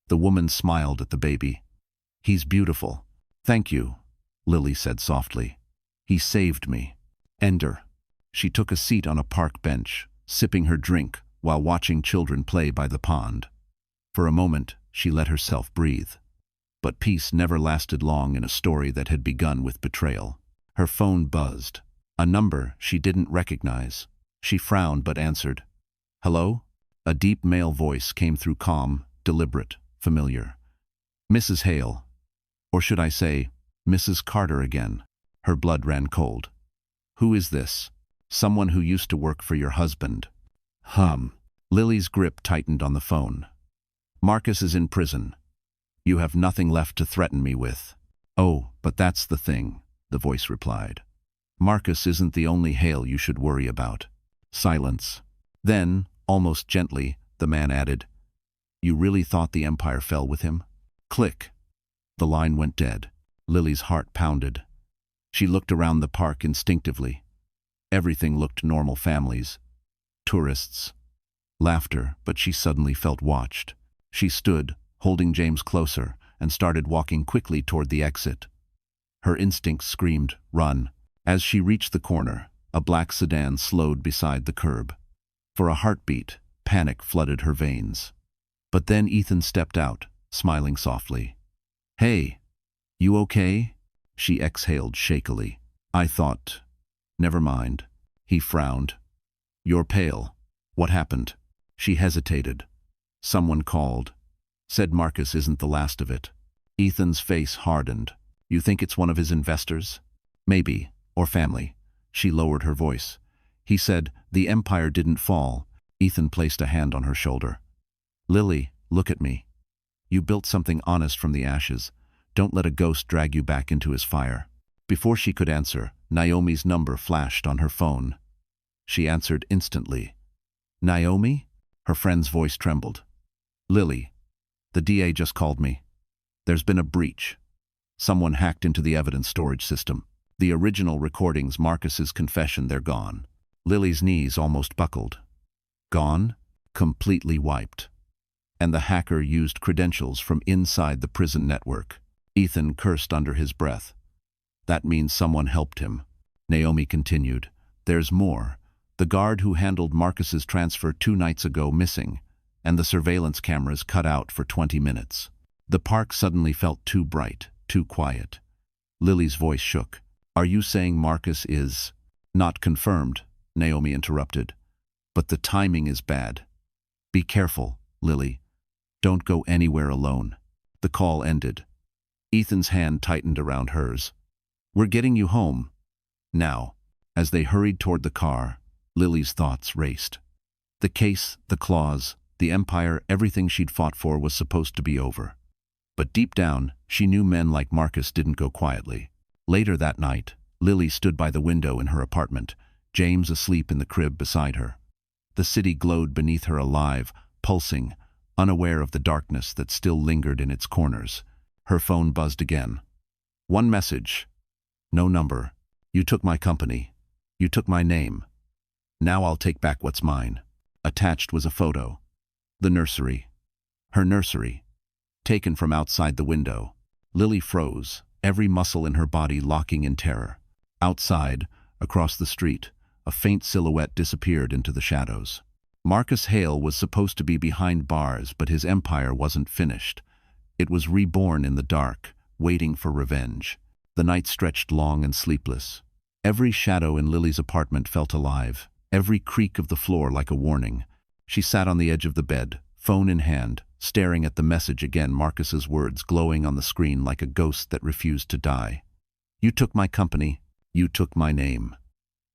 The woman smiled at the baby. He's beautiful. Thank you, Lily said softly. He saved me. Ender. She took a seat on a park bench, sipping her drink while watching children play by the pond. For a moment, she let herself breathe. But peace never lasted long in a story that had begun with betrayal. Her phone buzzed. A number she didn't recognize. She frowned but answered. Hello? A deep male voice came through, calm, deliberate, familiar. Mrs. Hale. Or should I say, Mrs. Carter again. Her blood ran cold. Who is this? Someone who used to work for your husband. Lily's grip tightened on the phone. Marcus is in prison. You have nothing left to threaten me with. Oh, but that's the thing, the voice replied. Marcus isn't the only Hale you should worry about. Silence. Then, almost gently, the man added, You really thought the Empire fell with him? Click. The line went dead. Lily's heart pounded. She looked around the park instinctively. Everything looked normal: families, tourists, laughter, but she suddenly felt watched. She stood, holding James closer, and started walking quickly toward the exit. Her instincts screamed, run. As she reached the corner, a black sedan slowed beside the curb. For a heartbeat, panic flooded her veins. But then Ethan stepped out, smiling softly. Hey, you okay? She exhaled shakily. I thought... Never mind. He frowned. You're pale. What happened? She hesitated. Someone called. Said Marcus isn't the last of it. Ethan's face hardened. You think it's one of his investors? Maybe. Or family. She lowered her voice. He said, the Empire didn't fall. Ethan placed a hand on her shoulder. Lily, look at me. You built something honest from the ashes. Don't let a ghost drag you back into his fire. Before she could answer, Naomi's number flashed on her phone. She answered instantly. Naomi? Her friend's voice trembled. Lily, the DA just called me. There's been a breach. Someone hacked into the evidence storage system. The original recordings, Marcus's confession, they're gone. Lily's knees almost buckled. Gone? Completely wiped. And the hacker used credentials from inside the prison network. Ethan cursed under his breath. That means someone helped him. Naomi continued. There's more. The guard who handled Marcus's transfer 2 nights ago missing, and the surveillance cameras cut out for 20 minutes. The park suddenly felt too bright, too quiet. Lily's voice shook. Are you saying Marcus is... Not confirmed, Naomi interrupted. But the timing is bad. Be careful, Lily. Don't go anywhere alone. The call ended. Ethan's hand tightened around hers. We're getting you home. Now. As they hurried toward the car, Lily's thoughts raced. The case, the claws, the Empire, everything she'd fought for was supposed to be over. But deep down, she knew men like Marcus didn't go quietly. Later that night, Lily stood by the window in her apartment, James asleep in the crib beside her. The city glowed beneath her, alive, pulsing, unaware of the darkness that still lingered in its corners. Her phone buzzed again. One message. No number. You took my company. You took my name. Now I'll take back what's mine. Attached was a photo. The nursery. Her nursery. Taken from outside the window. Lily froze, every muscle in her body locking in terror. Outside, across the street, a faint silhouette disappeared into the shadows. Marcus Hale was supposed to be behind bars, but his empire wasn't finished. It was reborn in the dark, waiting for revenge. The night stretched long and sleepless. Every shadow in Lily's apartment felt alive, every creak of the floor like a warning. She sat on the edge of the bed, phone in hand, staring at the message again, Marcus's words glowing on the screen like a ghost that refused to die. You took my company. You took my name.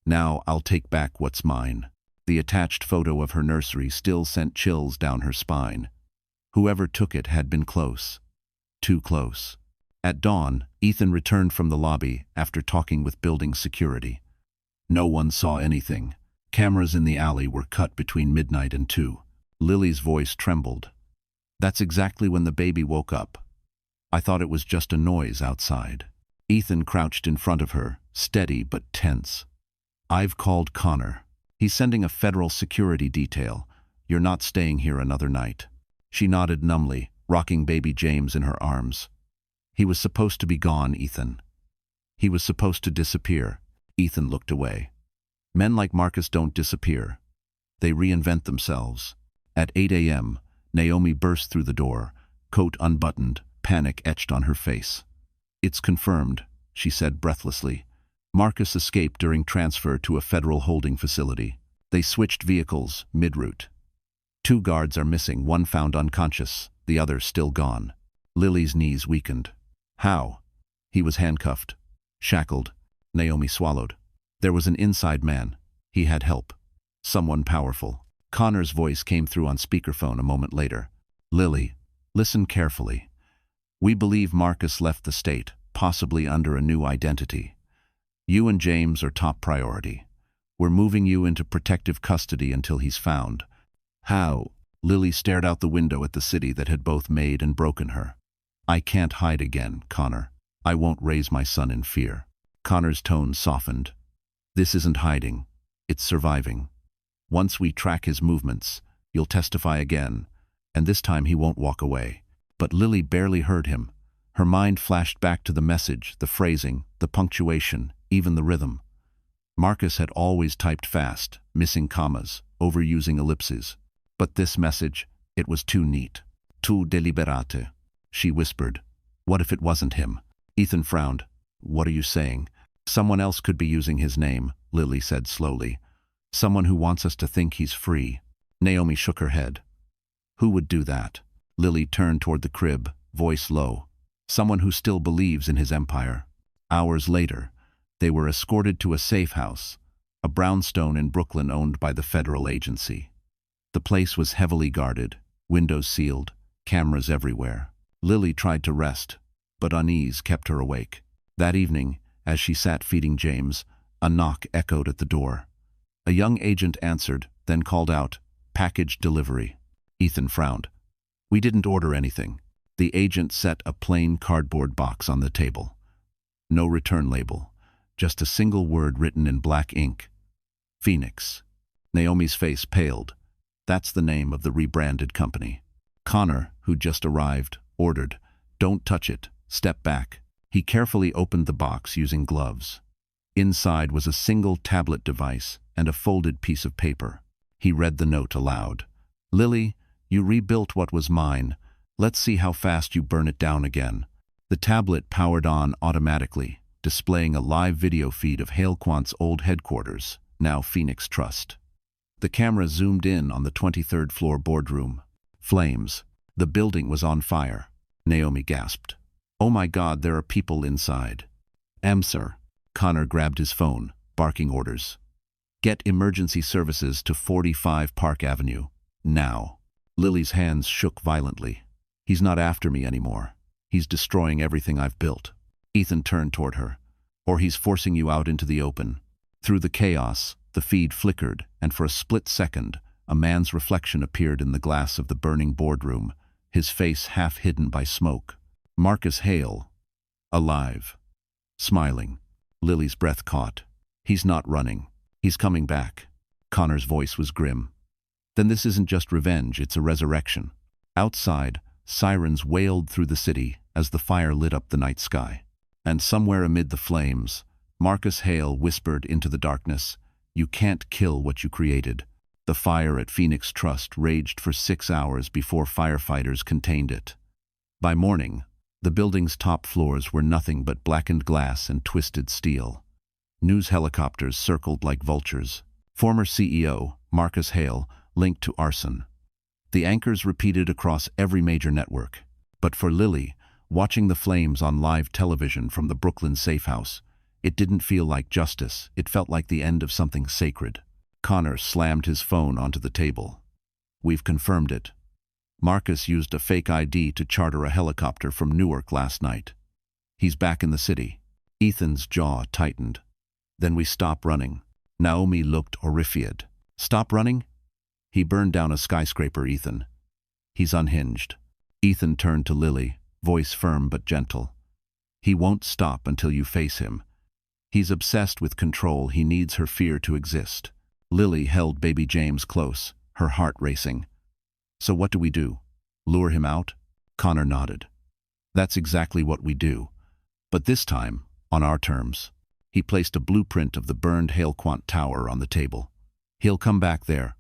Now I'll take back what's mine. The attached photo of her nursery still sent chills down her spine. Whoever took it had been close. Too close. At dawn, Ethan returned from the lobby after talking with building security. No one saw anything. Cameras in the alley were cut between midnight and 2. Lily's voice trembled. That's exactly when the baby woke up. I thought it was just a noise outside. Ethan crouched in front of her, steady but tense. I've called Connor. He's sending a federal security detail. You're not staying here another night. She nodded numbly, rocking baby James in her arms. He was supposed to be gone, Ethan. He was supposed to disappear. Ethan looked away. Men like Marcus don't disappear. They reinvent themselves. At 8 a.m., Naomi burst through the door, coat unbuttoned, panic etched on her face. It's confirmed, she said breathlessly. Marcus escaped during transfer to a federal holding facility. They switched vehicles mid-route. 2 guards are missing, one found unconscious, the other still gone. Lily's knees weakened. How? He was handcuffed. Shackled. Naomi swallowed. There was an inside man. He had help. Someone powerful. Connor's voice came through on speakerphone a moment later. Lily, listen carefully. We believe Marcus left the state, possibly under a new identity. You and James are top priority. We're moving you into protective custody until he's found. How? Lily stared out the window at the city that had both made and broken her. I can't hide again, Connor. I won't raise my son in fear. Connor's tone softened. This isn't hiding. It's surviving. Once we track his movements, you'll testify again, and this time he won't walk away. But Lily barely heard him. Her mind flashed back to the message, the phrasing, the punctuation, even the rhythm. Marcus had always typed fast, missing commas, overusing ellipses. But this message, it was too neat. Too deliberate. She whispered. What if it wasn't him? Ethan frowned. What are you saying? Someone else could be using his name, Lily said slowly. Someone who wants us to think he's free. Naomi shook her head. Who would do that? Lily turned toward the crib, voice low. Someone who still believes in his empire. Hours later, they were escorted to a safe house, a brownstone in Brooklyn owned by the federal agency. The place was heavily guarded, windows sealed, cameras everywhere. Lily tried to rest, but unease kept her awake. That evening, as she sat feeding James, a knock echoed at the door. A young agent answered, then called out, "Package delivery." Ethan frowned. "We didn't order anything." The agent set a plain cardboard box on the table. No return label, just a single word written in black ink. Phoenix. Naomi's face paled. That's the name of the rebranded company. Connor, who'd just arrived, ordered, "Don't touch it. Step back." He carefully opened the box using gloves. Inside was a single tablet device and a folded piece of paper. He read the note aloud. "Lily, you rebuilt what was mine. Let's see how fast you burn it down again." The tablet powered on automatically, displaying a live video feed of Halequant's old headquarters, now Phoenix Trust. The camera zoomed in on the 23rd floor boardroom. Flames. The building was on fire. Naomi gasped. "Oh my God, there are people inside." Sir." Connor grabbed his phone, barking orders. "Get emergency services to 45 Park Avenue. Now." Lily's hands shook violently. "He's not after me anymore. He's destroying everything I've built." Ethan turned toward her. "Or he's forcing you out into the open." Through the chaos, the feed flickered, and for a split second, a man's reflection appeared in the glass of the burning boardroom, his face half hidden by smoke. Marcus Hale, alive, smiling. Lily's breath caught. He's not running. He's coming back. Connor's voice was grim. Then this isn't just revenge, it's a resurrection. Outside, sirens wailed through the city as the fire lit up the night sky. And somewhere amid the flames, Marcus Hale whispered into the darkness, "You can't kill what you created." The fire at Phoenix Trust raged for 6 hours before firefighters contained it. By morning, the building's top floors were nothing but blackened glass and twisted steel. News helicopters circled like vultures. Former CEO, Marcus Hale, linked to arson. The anchors repeated across every major network. But for Lily, watching the flames on live television from the Brooklyn safe house, it didn't feel like justice, it felt like the end of something sacred. Connor slammed his phone onto the table. "We've confirmed it. Marcus used a fake ID to charter a helicopter from Newark last night. He's back in the city." Ethan's jaw tightened. "Then we stop running." Naomi looked horrified. "Stop running?" "He burned down a skyscraper, Ethan. He's unhinged." Ethan turned to Lily, voice firm but gentle. "He won't stop until you face him. He's obsessed with control. He needs her fear to exist." Lily held baby James close, her heart racing. "So what do we do? Lure him out?" Connor nodded. "That's exactly what we do. But this time, on our terms." He placed a blueprint of the burned Halequant Tower on the table. "He'll come back there.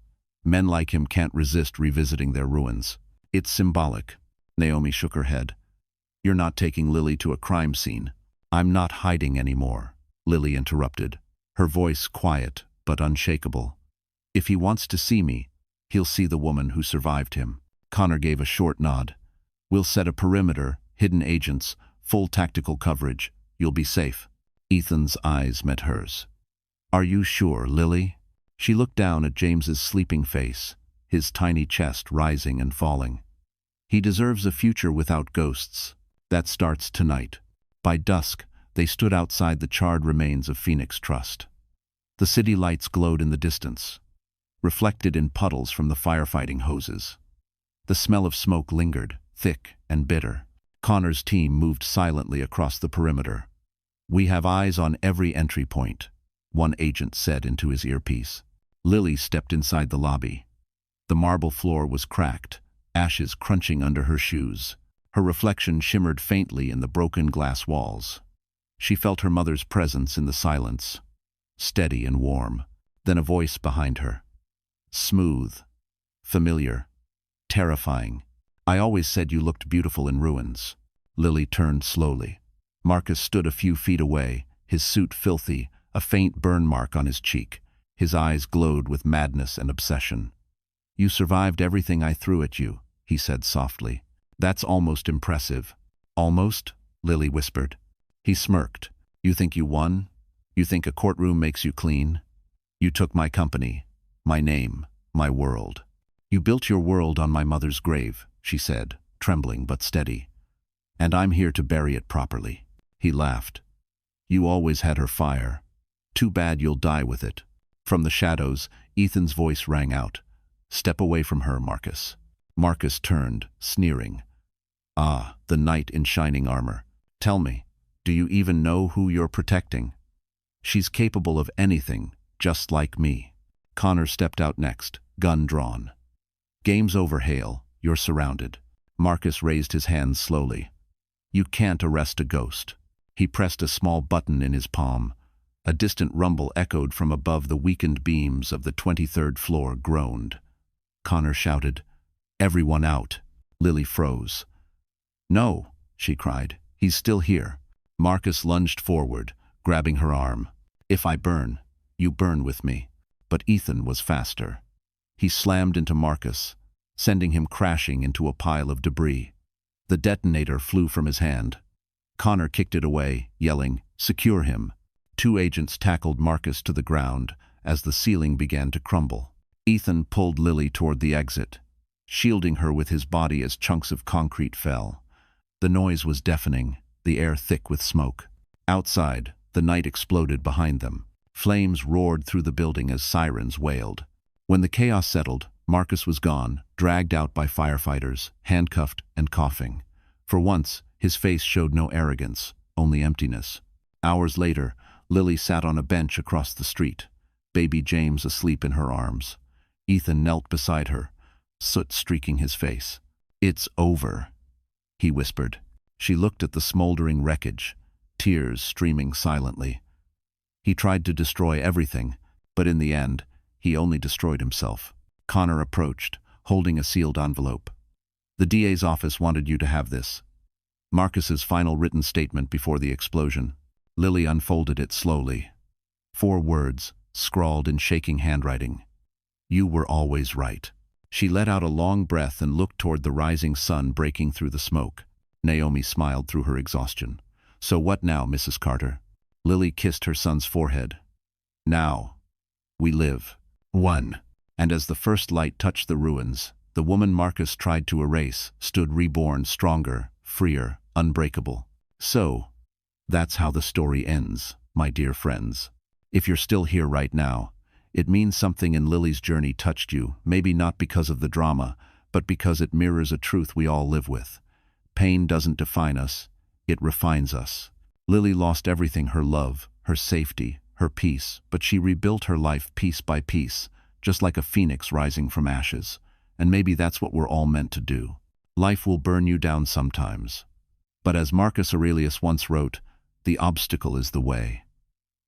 Men like him can't resist revisiting their ruins. It's symbolic." Naomi shook her head. "You're not taking Lily to a crime scene." "I'm not hiding anymore," Lily interrupted, her voice quiet but unshakable. "If he wants to see me, he'll see the woman who survived him." Connor gave a short nod. "We'll set a perimeter, hidden agents, full tactical coverage. You'll be safe." Ethan's eyes met hers. "Are you sure, Lily?" She looked down at James's sleeping face, his tiny chest rising and falling. "He deserves a future without ghosts. That starts tonight." By dusk, they stood outside the charred remains of Phoenix Trust. The city lights glowed in the distance, reflected in puddles from the firefighting hoses. The smell of smoke lingered, thick and bitter. Connor's team moved silently across the perimeter. "We have eyes on every entry point," one agent said into his earpiece. Lily stepped inside the lobby. The marble floor was cracked, ashes crunching under her shoes. Her reflection shimmered faintly in the broken glass walls. She felt her mother's presence in the silence, steady and warm. Then a voice behind her. Smooth, familiar, terrifying. "I always said you looked beautiful in ruins." Lily turned slowly. Marcus stood a few feet away, his suit filthy, a faint burn mark on his cheek. His eyes glowed with madness and obsession. "You survived everything I threw at you," he said softly. "That's almost impressive." "Almost?" Lily whispered. He smirked. "You think you won? You think a courtroom makes you clean? You took my company, my name, my world. You built your world on my mother's grave," she said, trembling but steady. "And I'm here to bury it properly." He laughed. "You always had her fire. Too bad you'll die with it." From the shadows, Ethan's voice rang out. "Step away from her, Marcus." Marcus turned, sneering. "Ah, the knight in shining armor. Tell me, do you even know who you're protecting?" "She's capable of anything, just like me." Connor stepped out next, gun drawn. "Game's over, Hale. You're surrounded." Marcus raised his hands slowly. "You can't arrest a ghost." He pressed a small button in his palm. A distant rumble echoed from above. The weakened beams of the 23rd floor groaned. Connor shouted, "Everyone out." Lily froze. "No," she cried. "He's still here." Marcus lunged forward, grabbing her arm. "If I burn, you burn with me." But Ethan was faster. He slammed into Marcus, sending him crashing into a pile of debris. The detonator flew from his hand. Connor kicked it away, yelling, "Secure him." 2 agents tackled Marcus to the ground as the ceiling began to crumble. Ethan pulled Lily toward the exit, shielding her with his body as chunks of concrete fell. The noise was deafening, the air thick with smoke. Outside, the night exploded behind them. Flames roared through the building as sirens wailed. When the chaos settled, Marcus was gone, dragged out by firefighters, handcuffed and coughing. For once, his face showed no arrogance, only emptiness. Hours later, Lily sat on a bench across the street, baby James asleep in her arms. Ethan knelt beside her, soot streaking his face. "It's over," he whispered. She looked at the smoldering wreckage, tears streaming silently. He tried to destroy everything, but in the end, he only destroyed himself. Connor approached, holding a sealed envelope. "The DA's office wanted you to have this." Marcus's final written statement before the explosion. Lily unfolded it slowly. 4 words, scrawled in shaking handwriting. "You were always right." She let out a long breath and looked toward the rising sun breaking through the smoke. Naomi smiled through her exhaustion. "So what now, Mrs. Carter?" Lily kissed her son's forehead. "Now, we live." 1. And as the first light touched the ruins, the woman Marcus tried to erase stood reborn, stronger, freer, unbreakable. So, that's how the story ends, my dear friends. If you're still here right now, it means something in Lily's journey touched you, maybe not because of the drama, but because it mirrors a truth we all live with. Pain doesn't define us, it refines us. Lily lost everything: her love, her safety, her peace, but she rebuilt her life piece by piece, just like a phoenix rising from ashes. And maybe that's what we're all meant to do. Life will burn you down sometimes. But as Marcus Aurelius once wrote, the obstacle is the way.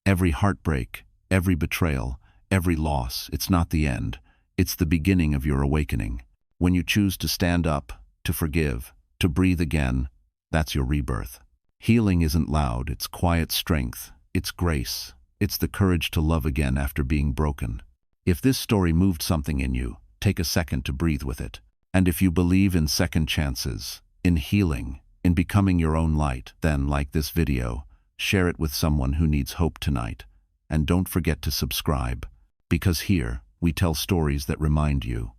Every heartbreak, every betrayal, every loss, it's not the end. It's the beginning of your awakening. When you choose to stand up, to forgive, to breathe again, that's your rebirth. Healing isn't loud, it's quiet strength, it's grace, it's the courage to love again after being broken. If this story moved something in you, take a second to breathe with it. And if you believe in second chances, in healing, in becoming your own light, then, like this video, share it with someone who needs hope tonight. And don't forget to subscribe, because here, we tell stories that remind you.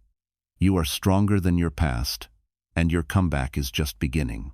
You are stronger than your past, and your comeback is just beginning.